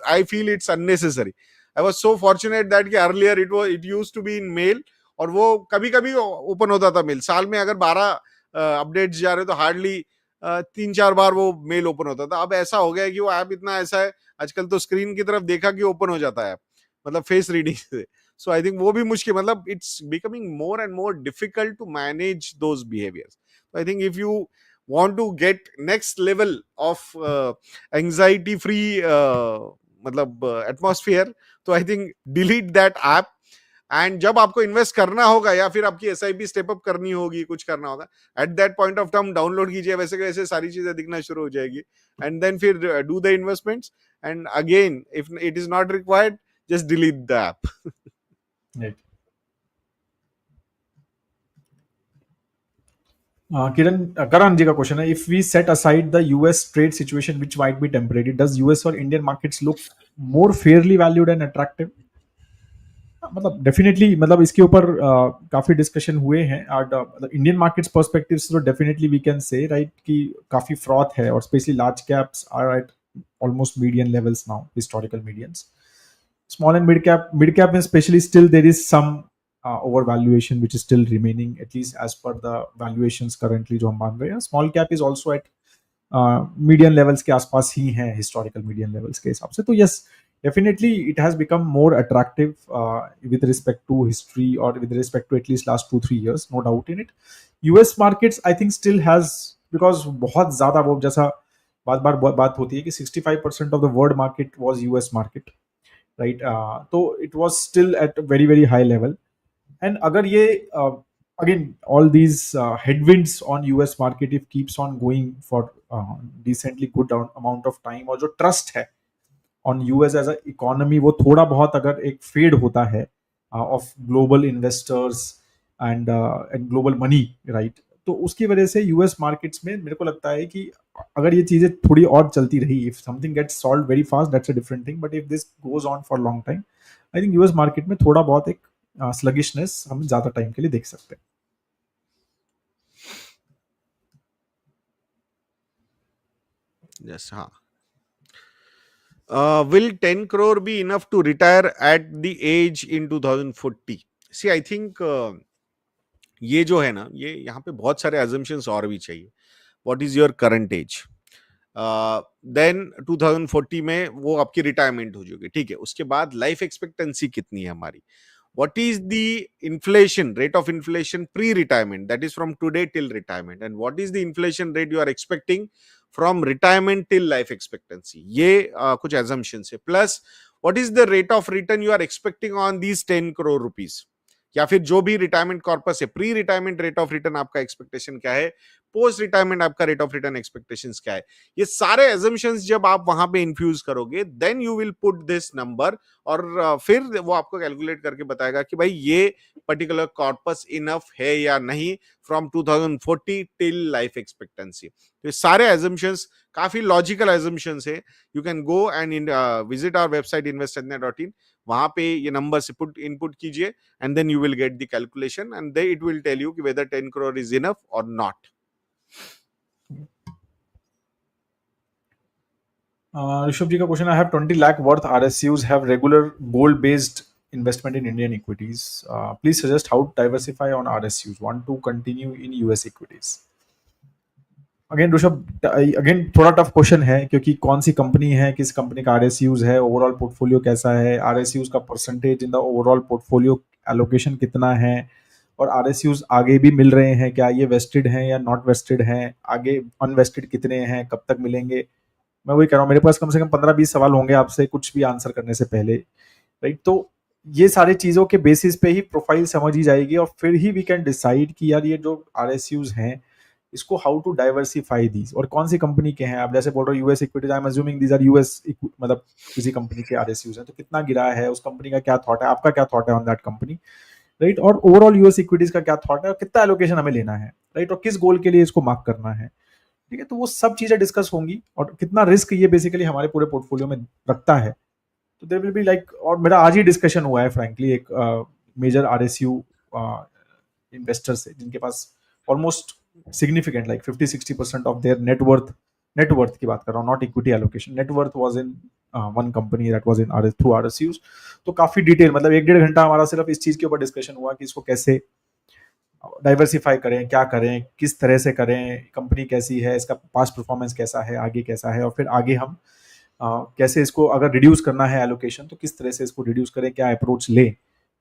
I feel it's unnecessary. I was so fortunate that कि earlier it used to be in mail, और वो कभी कभी ओपन होता था मेल, साल में अगर 12 अपडेट्स जा रहे तो हार्डली 3-4 बार वो मेल ओपन होता था। अब ऐसा हो गया है कि वो ऐप इतना ऐसा है आजकल, तो स्क्रीन की तरफ देखा कि ओपन हो जाता है ऐप, मतलब फेस रीडिंग से। सो आई थिंक वो भी मुश्किल, मतलब it's becoming more and more difficult to manage those behaviours. I think if you want to get next level of anxiety free मतलब एटमॉस्फेयर, तो I think delete that app. And जब आपको invest करना होगा या फिर आपकी एसआईपी स्टेप अप करनी होगी, कुछ करना होगा, at that point of time download कीजिए, वैसे वैसे सारी चीजें दिखना शुरू हो जाएगी। एंड देन फिर do the investments, and again if it is not required, just delete the app. Right. Karan ji का क्वेश्चन है, if we set aside the US trade situation which might be temporary, does US और Indian markets look more fairly valued and attractive? मतलब definitely, मतलब इसके ऊपर काफी discussion हुए हैं, और इंडियन मार्केट्स पर्सपेक्टिव से तो definitely we can say right कि काफी फ्रॉथ है, और specially large caps are at almost median levels now, historical medians. Small and mid cap especially, still there is some overvaluation which is still remaining, at least as per the valuations currently जो हम मान रहे हैं. Small cap is also at median levels के आसपास ही हैं, historical median levels के हिसाब से. तो yes, definitely it has become more attractive with respect to history और with respect to at least last 2-3 years, no doubt in it. US markets I think still has, because बहुत ज्यादा वो जैसा बात होती है कि 65% of the world market was US market, right. तो it was still at very very high level. And अगर ये again all these headwinds on US market if keeps on going for decently good amount of time, और जो trust है on US as a economy वो थोड़ा बहुत अगर एक fade होता है of global investors and global money, right, तो उसकी वजह से यूएस मार्केट्स में मेरे को लगता है कि अगर ये चीजें थोड़ी और चलती रही, if something gets solved very fast that's a different thing, but if this goes on for long time, I think US market में थोड़ा बहुत एक स्लगिशनेस हम ज्यादा टाइम के लिए देख सकते हैं. यस, हाँ. Will 10 crore be enough to retire at the age in 2040? See, I think ये जो है ना, ये यहाँ पे बहुत सारे assumptions और भी चाहिए. What is your current age? Then 2040 में वो आपकी रिटायरमेंट हो जाएगी, ठीक है. उसके बाद लाइफ एक्सपेक्टेंसी कितनी है हमारी? what is the inflation rate of inflation pre-retirement, that is from today till retirement, and what is the inflation rate you are expecting from retirement till life expectancy? ये कुछ assumptions है. plus what is the rate of return you are expecting on these 10 crore rupees, या फिर जो भी retirement corpus है, pre retirement rate of return आपका expectation क्या है, पोस्ट रिटायरमेंट आपका रेट ऑफ रिटर्न एक्सपेक्टेशंस क्या है. ये सारे एजम्पशंस जब आप वहां पे इन्फ्यूज करोगे, then you will put this number, और फिर वो आपको कैलकुलेट करके बताएगा कि भाई ये पर्टिकुलर कॉर्पस इनफ है या नहीं फ्रॉम 2040 टिल लाइफ एक्सपेक्टेंसी. तो ये सारे एजम्पशंस काफी लॉजिकल एजम्पशंस है. You can go and visit our website investednet.in, वहां पे ये नंबर से इनपुट कीजिए, and then you will get the calculation, and then it will tell you whether 10 crore is enough or not. Rishabh जी का question, I have 20 lakh worth RSUs, have regular gold based investment in Indian equities. Please suggest how to diversify on RSUs. Want to continue in US equities. Again Rishabh, again थोड़ा tough question है, क्योंकि कौन सी company है, किस company का RSUs है, overall portfolio कैसा है, RSUs का percentage in the overall portfolio allocation कितना है, और RSUs आगे भी मिल रहे हैं क्या, ये वेस्टेड हैं या नॉट वेस्टेड हैं, आगे अनवेस्टेड कितने हैं, कब तक मिलेंगे. मैं वही कह रहा हूँ, मेरे पास कम से कम 15-20 सवाल होंगे आपसे कुछ भी आंसर करने से पहले, राइट. तो ये सारी चीजों के बेसिस पे ही प्रोफाइल समझ ही जाएगी, और फिर ही वी कैन डिसाइड कि यार ये जो RSUs हैं इसको हाउ टू डाइवर्सिफाई दीज, और कौन सी कंपनी के हैं. आप जैसे बोल रहे हो US equities, I am assuming these are US, मतलब किसी कंपनी के RSUs हैं, तो कितना गिरा है, उस कंपनी का क्या थॉट है, आपका क्या थॉट है ऑन दैट कंपनी, राइट. और ओवरऑल यूएस इक्विटीज का क्या थॉट है, और कितना एलोकेशन हमें लेना है, राइट, और किस गोल के लिए इसको मार्क करना है, ठीक है. तो वो सब चीजें डिस्कस होंगी, और कितना रिस्क ये बेसिकली हमारे पूरे पोर्टफोलियो में रखता है. तो देयर विल बी लाइक, और मेरा आज ही डिस्कशन हुआ है फ्रैंकली एक मेजर RSU इन्वेस्टर से, जिनके पास almost significant like 50-60% of their net worth net worth की बात कर रहा हूँ, not equity allocation, net worth was in one company that was in are through RSUs. तो काफी डिटेल, मतलब 1-1.5 घंटा हमारा सिर्फ इस चीज के ऊपर डिस्कशन हुआ कि इसको कैसे डाइवर्सिफाई करें, क्या करें, किस तरह से करें, कंपनी कैसी है, इसका पास्ट परफॉर्मेंस कैसा है, आगे कैसा है, और फिर आगे हम कैसे इसको अगर रिड्यूस करना है एलोकेशन तो किस तरह से इसको रिड्यूस करें, क्या अप्रोच ले,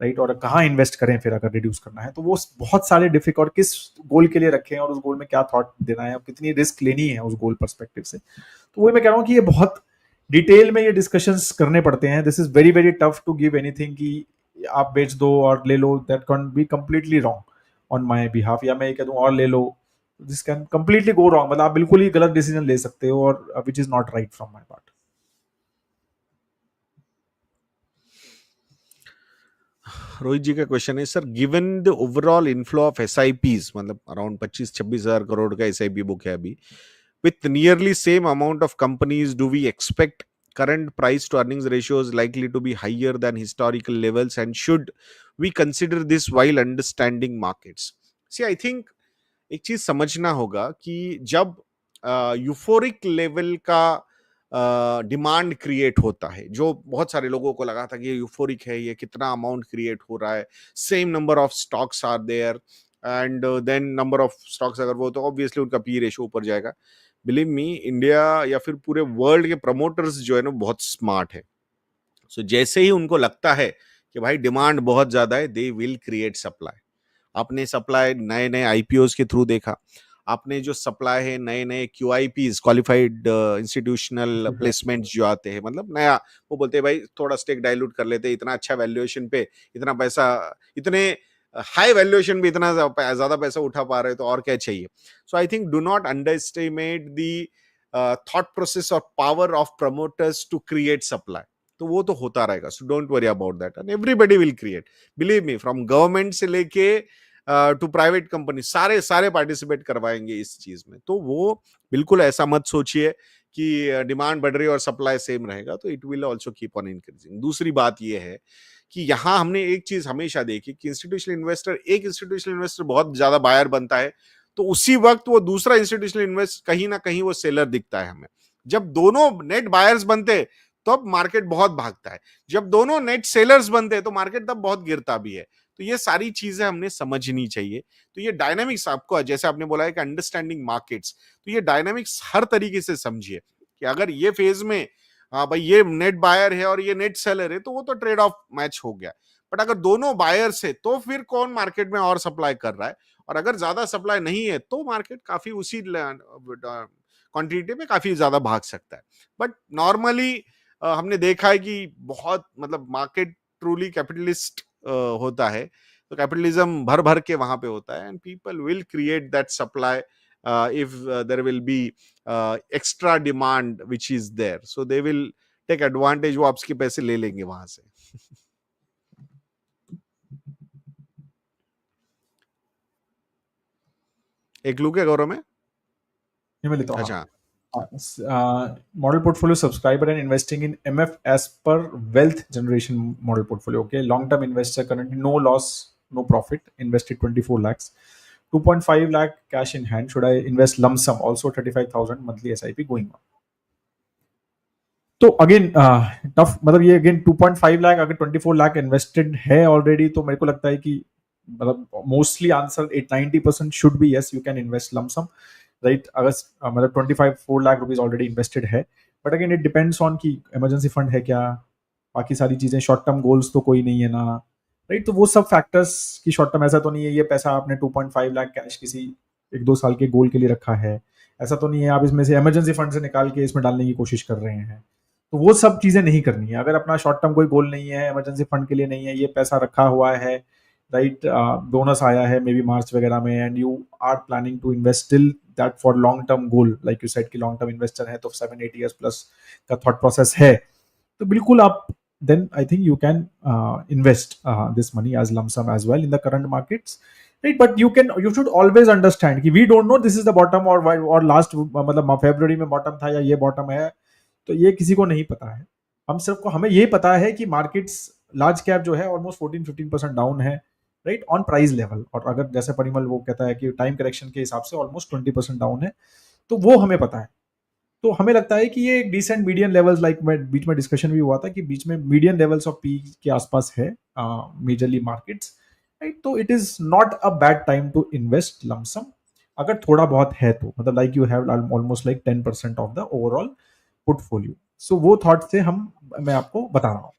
राइट, और कहाँ इन्वेस्ट करें फिर अगर रिड्यूस करना है। तो वो बहुत सारे डिफिकल्ट, और किस गोल के लिए रखें और उस गोल में क्या थॉट देना है और कितनी रिस्क लेनी है उस गोल परस्पेक्टिव से। तो वही मैं कह रहा हूँ कि ये बहुत डिटेल में ये डिस्कशंस करने पड़ते हैं। This is very very tough to give anything कि आप बेच दो और ले लो, that can be completely wrong on my behalf, या मैं ये कह दूं और ले लो, this can completely go wrong, मतलब आप बिल्कुल ही गलत डिसीजन ले सकते हो, और which is not right from my part. Rohit ji का क्वेश्चन है, sir given the overall inflow of SIPs, मतलब अराउंड 25-26 हजार करोड़ का एसआईपी बुक है अभी, with nearly same amount of companies, do we expect current price to earnings ratios likely to be higher than historical levels, and should we consider this while understanding markets? See, I think एक चीज समझना होगा कि जब euphoric level का demand create होता है, जो बहुत सारे लोगों को लगा था कि ये यूफोरिक है, ये कितना अमाउंट क्रिएट हो रहा है, same number of stocks are there, and then number of stocks अगर वो, तो ऑब्वियसली उनका पी रेशियो ऊपर जाएगा। बिलीव मी, इंडिया या फिर पूरे वर्ल्ड के प्रमोटर्स जो है ना बहुत स्मार्ट है। सो जैसे ही उनको लगता है कि भाई डिमांड बहुत ज्यादा है, दे विल क्रिएट सप्लाई। आपने सप्लाई नए नए आईपीओस के थ्रू देखा, आपने जो सप्लाई है नए नए क्यूआईपीज, क्वालिफाइड इंस्टीट्यूशनल प्लेसमेंट जो आते हैं, मतलब नया, वो बोलते हैं भाई थोड़ा स्टेक डाइल्यूट कर लेते हैं, इतना अच्छा वैल्यूएशन पे इतना पैसा, इतने हाई वैल्यूएशन भी इतना ज्यादा पैसा उठा पा रहे हैं, तो और क्या चाहिए। So I think do not underestimate the thought process और power of promoters to create supply. तो वो तो होता रहेगा, so don't worry about that, and everybody will create. Believe me, from government से लेके टू प्राइवेट कंपनी, सारे सारे पार्टिसिपेट करवाएंगे इस चीज में। तो वो बिल्कुल ऐसा मत सोचिए कि डिमांड बढ़ रही है और सप्लाई सेम रहेगा, तो it will also keep on increasing. दूसरी बात ये है कि यहां हमने एक चीज हमेशा देखी कि एक इंस्टीट्यूशनल इन्वेस्टर बहुत ज्यादा बायर बनता है, तो उसी वक्त वो दूसरा इंस्टीट्यूशनल इन्वेस्टर कहीं ना कहीं वो सेलर दिखता है हमें। जब दोनों नेट बायर्स बनते तब मार्केट बहुत भागता है, जब दोनों नेट सेलर्स बनते हैं तो मार्केट तब बहुत गिरता भी है। तो ये सारी चीजें हमने समझनी चाहिए। तो ये डायनामिक्स आपको, जैसे आपने बोला है कि अंडरस्टैंडिंग मार्केट्स, तो ये डायनामिक्स हर तरीके से समझिए कि अगर ये फेज में हाँ भाई ये नेट बायर है और ये नेट सेलर है, तो वो तो ट्रेड ऑफ मैच हो गया। बट अगर दोनों बायर्स है तो फिर कौन मार्केट में और सप्लाई कर रहा है, और अगर ज्यादा सप्लाई नहीं है तो मार्केट काफी उसी क्वांटिटी में काफी ज्यादा भाग सकता है। बट नॉर्मली हमने देखा है कि बहुत, मतलब मार्केट ट्रूली कैपिटलिस्ट होता है, तो कैपिटलिज्म भर भर के वहां पे होता है, and people will create that supply if there will be extra demand which is there, so they will take advantage, वो आपके पैसे ले लेंगे वहां से। एक लू के गौरव में ये मैं लेता हूँ, अच्छा, model portfolio subscriber and investing in MF as per wealth generation model portfolio. Okay, long term investor, currently no loss, no profit, invested 24 lakhs, 2.5 lakh cash in hand. Should I invest lump sum? Also 35,000 monthly SIP going on. तो again tough, मतलब ये again 2.5 lakh अगर 24 lakh invested है already, तो मेरे को लगता है कि मतलब mostly answer 8-90% should be yes, you can invest lump sum, right. अगर मतलब 4 लाख रुपीज ऑलरेडी इन्वेस्टेड है, but again it depends on कि इमरजेंसी फंड है क्या, बाकी सारी चीजें, शॉर्ट टर्म गोल्स तो कोई नहीं है ना, राइट। तो वो सब फैक्टर्स की शॉर्ट टर्म, ऐसा तो नहीं है ये पैसा आपने 2.5 लाख कैश किसी 1-2 साल के गोल के लिए रखा है, ऐसा तो नहीं है आप इसमें से इमरजेंसी फंड से निकाल के इसमें डालने की कोशिश कर रहे हैं। तो वो सब चीजें नहीं करनी है। अगर अपना शॉर्ट टर्म कोई गोल नहीं है, इमरजेंसी फंड के लिए नहीं है, ये पैसा रखा हुआ है, राइट, बोनस आया है मे बी मार्च वगैरह में, and you are planning to invest still that for long term goal, like you said कि लॉन्ग टर्म इन्वेस्टर है तो 7-8 ईयर्स प्लस का थॉट प्रोसेस है, तो बिल्कुल आप then I think you can invest this money as lump sum as well in the current markets, right? But you should always understand कि we don't know this is the bottom or last मतलब February में bottom था या ये bottom है, तो ये किसी को नहीं पता है। हम सिर्फ को हमें ये पता है कि मार्केट्स लार्ज कैप जो है ऑलमोस्ट 14-15% डाउन है, राइट, ऑन प्राइस लेवल, और अगर जैसे परिमल वो कहता है कि टाइम करेक्शन के हिसाब से ऑलमोस्ट 20% डाउन है, तो वो हमें पता है। तो हमें लगता है कि ये एक डिसेंट मीडियम लेवल्स, लाइक मैं बीच में डिस्कशन भी हुआ था कि बीच में मीडियम लेवल्स ऑफ पी के आसपास है मेजरली मार्केट्स, राइट? तो it is not a bad time to invest lumpsum, अगर थोड़ा बहुत है तो, मतलब like you have almost like 10% of the overall portfolio. So वो थॉट से हम मैं आपको बता रहा हूँ।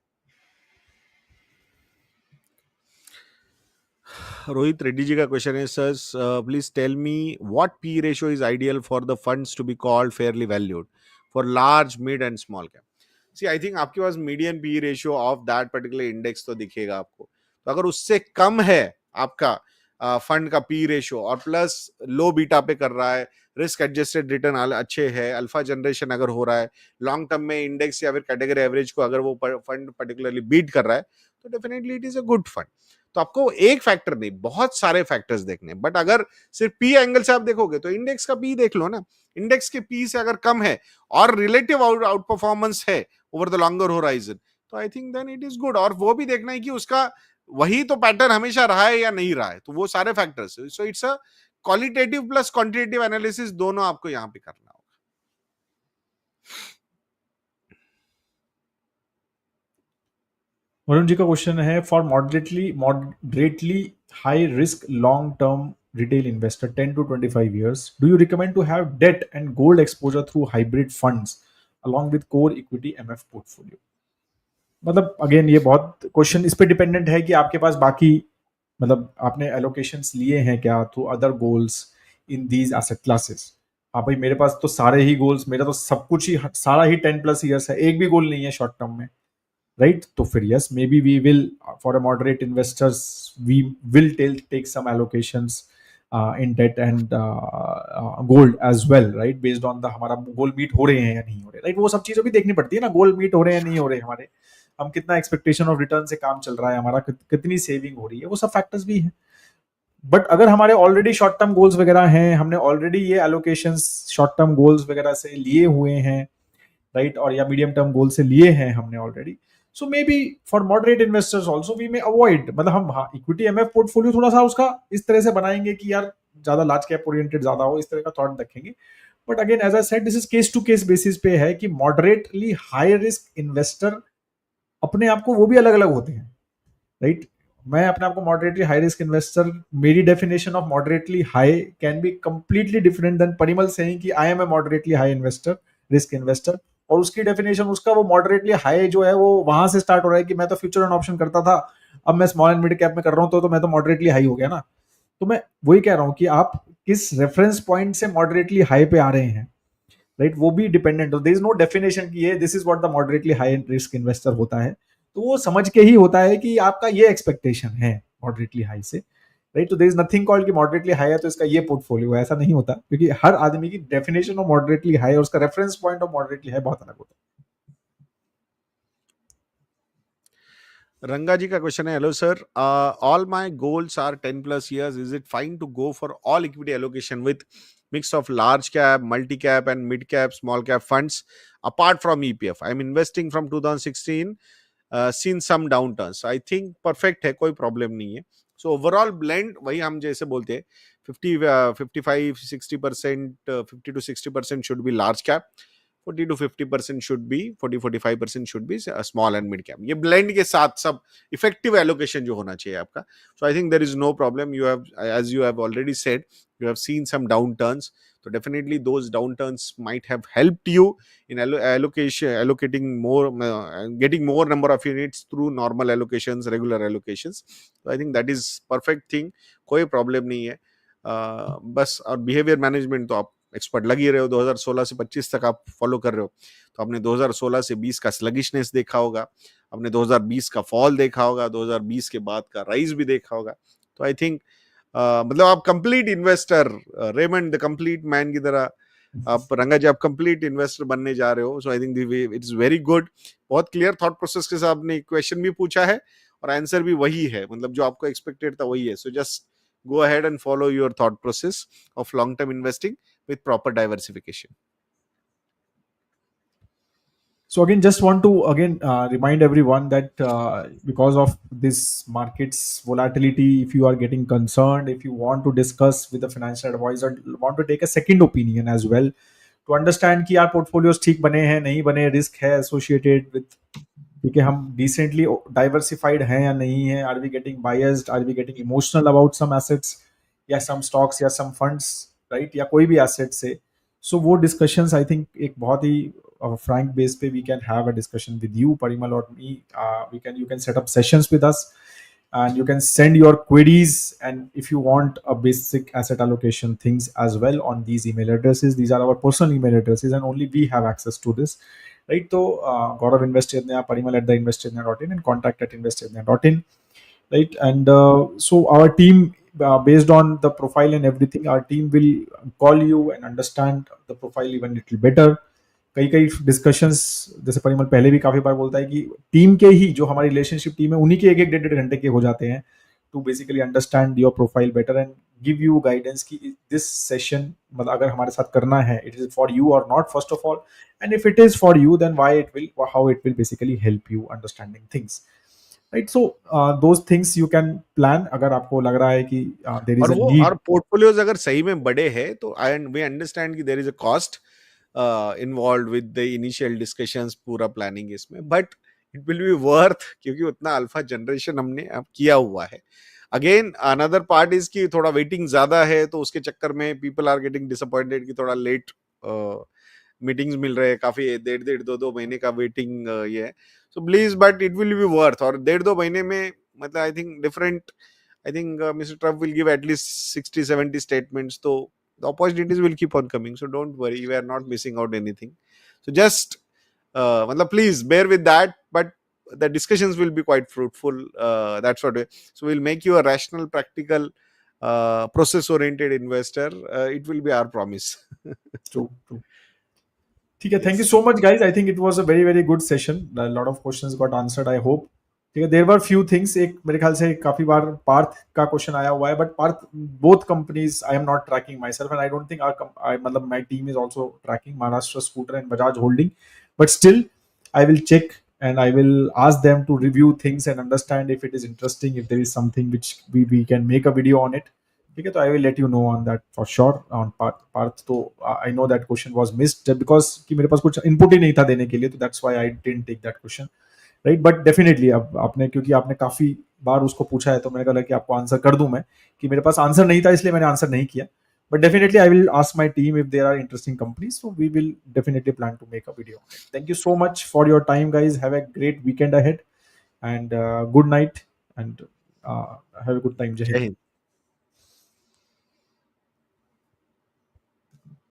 रोहित रेड्डी जी का क्वेश्चन है, sir please tell me what P ratio is ideal for the funds to be called fairly valued for large mid and small cap. See I think आपके पास median P ratio of that particular index तो दिखेगा आपको, तो अगर उससे कम है आपका फंड का पी रेशियो और प्लस लो बीटा पे कर रहा है, रिस्क एडजस्टेड रिटर्न अच्छे है, अल्फा जनरेशन अगर हो रहा है, लॉन्ग टर्म में इंडेक्स या फिर कैटेगरी एवरेज को अगर वो फंड पर्टिकुलरली बीट कर रहा है, तो definitely it is a good fund. तो आपको एक फैक्टर नहीं, बहुत सारे फैक्टर्स देखने, बट अगर सिर्फ पी एंगल से आप देखोगे तो इंडेक्स का पी देख लो ना। इंडेक्स के पी से अगर कम है और रिलेटिव आउट परफॉर्मेंस है ओवर द लॉन्गर होराइजन, तो I think then it is good. और वो भी देखना है कि उसका वही तो पैटर्न हमेशा रहा है या नहीं रहा है, तो वो सारे factors, so it's a qualitative plus quantitative analysis, दोनों आपको यहां पे करना होगा। वरुण जी का क्वेश्चन है, for moderately high risk long term retail investor 10 to 25 years, do you recommend to have debt and gold exposure through hybrid funds along with core equity MF portfolio? मतलब again ये बहुत क्वेश्चन इस पे dependent है कि आपके पास बाकी, मतलब आपने एलोकेशंस लिए हैं क्या through other goals in these asset classes. हाँ भाई, मेरे पास तो सारे ही गोल्स, मेरा तो सब कुछ ही सारा ही 10+ ईयर्स है, एक भी गोल नहीं है शॉर्ट टर्म में, राइट? तो फिर yes, maybe we will, for a moderate investors we will take some allocations in debt and gold as well, right? Based on the हमारा गोल मीट हो रहे हैं या नहीं हो रहे, राइट? वो सब चीजें भी देखनी पड़ती है ना, गोल मीट हो रहे हैं नहीं हो रहे हमारे, हम कितना एक्सपेक्टेशन ऑफ रिटर्न से काम चल रहा है हमारा, कितनी सेविंग हो रही है, वो सब फैक्टर्स भी हैं। बट अगर हमारे ऑलरेडी शॉर्ट टर्म गोल्स वगैरह हैं, हमने ऑलरेडी ये एलोकेशंस शॉर्ट टर्म गोल्स वगैरह से लिए हुए हैं, राइट? और या मीडियम टर्म गोल से लिए हैं हमने already, so maybe for moderate investors also we may avoid, मतलब हम हाँ इक्विटी एमएफ पोर्टफोलियो थोड़ा सा उसका इस तरह से बनाएंगे कि यार ज्यादा लार्ज कैप ओरिएंटेड ज्यादा हो, इस तरह का थॉट रखेंगे। But again as I said, this is case to case basis पे है कि मॉडरेटली हाई रिस्क इन्वेस्टर अपने आप को वो भी अलग अलग होते हैं, राइट? मैं अपने आप को मॉडरेटली हाई रिस्क इन्वेस्टर, मेरी definition of moderately high can be completely different than Parimal saying कि I am a moderately high investor, risk investor. और उसकी डेफिनेशन, उसका वो मॉडरेटली हाई जो है वो वहां से स्टार्ट हो रहा है कि मैं तो फ्यूचर एंड ऑप्शन करता था, अब मैं स्मॉल एंड मिड कैप में कर रहा हूँ, तो मैं तो मॉडरेटली हाई हो गया ना। तो मैं वही कह रहा हूँ कि आप किस रेफरेंस पॉइंट से मॉडरेटली हाई पे आ रहे हैं, राइट? वो भी डिपेंडेंट हो, देयर इज नो डेफिनेशन कि ये this is what the moderately high risk investor होता है। तो वो समझ के ही होता है कि आपका ये एक्सपेक्टेशन है मॉडरेटली हाई से, राइट? तो देयर इज नथिंग कॉल्ड कि मॉडरेटली हाई है तो इसका ये पोर्टफोलियो है, ऐसा नहीं होता, क्योंकि हर आदमी की डेफिनेशन ऑफ मॉडरेटली हाई और उसका reference point of moderately high बहुत अलग होता है। रंगा जी का क्वेश्चन है, hello sir, all my goals are 10+ years, is it fine to go for all equity allocation with mix of large cap, multi cap and mid cap, small cap funds apart from EPF? I'm investing from 2016, seen some downturns. I think perfect है, कोई problem नहीं है। So overall blend वही हम जैसे बोलते हैं 55-60%, 50-60% should be large cap, 40-50% should be 40-45% should be small and mid cap. ये ब्लेंड के साथ सब इफेक्टिव एलोकेशन जो होना चाहिए आपका। So I think there is no problem. You have, as you have already said, you have seen some downturns, so definitely those downturns might have helped you in allocating more, getting more number of units through normal allocations, regular allocations. So I think that is perfect thing, कोई problem नहीं है। बस और behaviour management तो आप expert लग ही रहे हो, 2016 से 25 तक आप फॉलो कर रहे हो, तो आपने 2016 से 20 का स्लगिशनेस देखा होगा, आपने 2020 का फॉल देखा होगा, 2020 के बाद का राइज भी देखा होगा। तो आई थिंक मतलब आप complete investor, Raymond the complete man की तरह आप, रंगा जी, आप कंप्लीट इन्वेस्टर बनने जा रहे हो। So I think it is very good. बहुत क्लियर थॉट प्रोसेस के साथ आपने क्वेश्चन भी पूछा है और आंसर भी वही है, मतलब जो आपको एक्सपेक्टेड था वही है। So just go ahead and follow your thought process of long term investing with proper diversification. So again, just want to remind everyone that because of this markets volatility, if you are getting concerned, if you want to discuss with a financial advisor, want to take a second opinion as well, to understand कि यार portfolios ठीक बने हैं नहीं बने, risk है associated with, ठीक है, हम डिसेंटली डाइवर्सिफाइड हैं या नहीं है, are we getting biased, are we getting emotional about some assets या सम स्टॉक्स या सम फंड्स, राइट, या कोई भी एसेट से। सो वो डिस्कशंस आई थिंक एक बहुत ही फ्रैंक बेस पे we can have a discussion with you Parimal और me, we can, you can set up sessions with us and you can send your queries, and if you want a basic asset allocation things as well on these email addresses, these are our personal email addresses and only we have access to this, right? So Gaurav Investednya, Parimal at the investednya.in, and contact at investednya.in, right? And so our team, based on the profile and everything, our team will call you and understand the profile even little better. कई कई discussions, जैसे परिमल पहले भी काफी बार बोलता है कि team के ही जो हमारी रिलेशनशिप टीम है उन्हीं के एक एक डेढ़ डेढ़ घंटे के हो जाते हैं to basically understand your profile better and give you guidance कि दिस सेशन मतलब अगर हमारे साथ करना है, it is for you or not, first of all, and if it is for you then why it will, how it will basically help you understanding things, right? So those things you can plan अगर आपको लग रहा है कि there is और अ वो need. और portfolios अगर सही में बड़े हैं तो I we understand that there is a cost involve with the initial discussions, पूरा प्लानिंग इसमें, but it will be worth, क्योंकि उतना अल्फा जनरेशन हमने अब किया हुआ है। अगेन अनदर पार्ट इज कि थोड़ा वेटिंग ज्यादा है तो उसके चक्कर में पीपल आर गेटिंग डिसअपॉइंटेड कि थोड़ा लेट मीटिंग्स मिल रहे हैं, काफी डेढ़ डेढ़ दो दो महीने का वेटिंग ये है। So please, but it will be worth, और डेढ़ दो महीने में मतलब I think different, I think Mr. Trump will give at least 60, 70 statements. So the opportunities will keep on coming. So don't worry, we are not missing out anything. So just, please bear with that. But the discussions will be quite fruitful. That's what. So we'll make you a rational, practical, process-oriented investor. It will be our promise. True, true. ठीक है, thank you Yes. So much guys, I think it was a very very good session, lot of questions got answered I hope. ठीक है, there were few things, एक मेरे ख्याल से काफी बार पार्थ का क्वेश्चन आया हुआ है, but Parth, both companies I am not tracking myself and I don't think are मतलब my team is also tracking Maharashtra scooter and Bajaj holding, but still I will check and I will ask them to review things and understand if it is interesting, if there is something which we can make a video on it, ठीक है? तो I will let you know on that for sure on Parth. तो I know that question was missed because कि मेरे पास कुछ input ही नहीं था देने के लिए, तो that's why I didn't take that question, right? But definitely अब आपने, क्योंकि आपने काफी बार उसको पूछा है, तो मैंने कहा कि आपको आंसर कर दूं मैं, कि मेरे पास आंसर नहीं था इसलिए मैंने आंसर नहीं किया, but definitely I will ask my team if there are interesting companies, so we will definitely plan to make a video on it. Thank you so much for your time guys, have a great weekend ahead, and good night, and have a good time. Jai Jai Hind. Hind.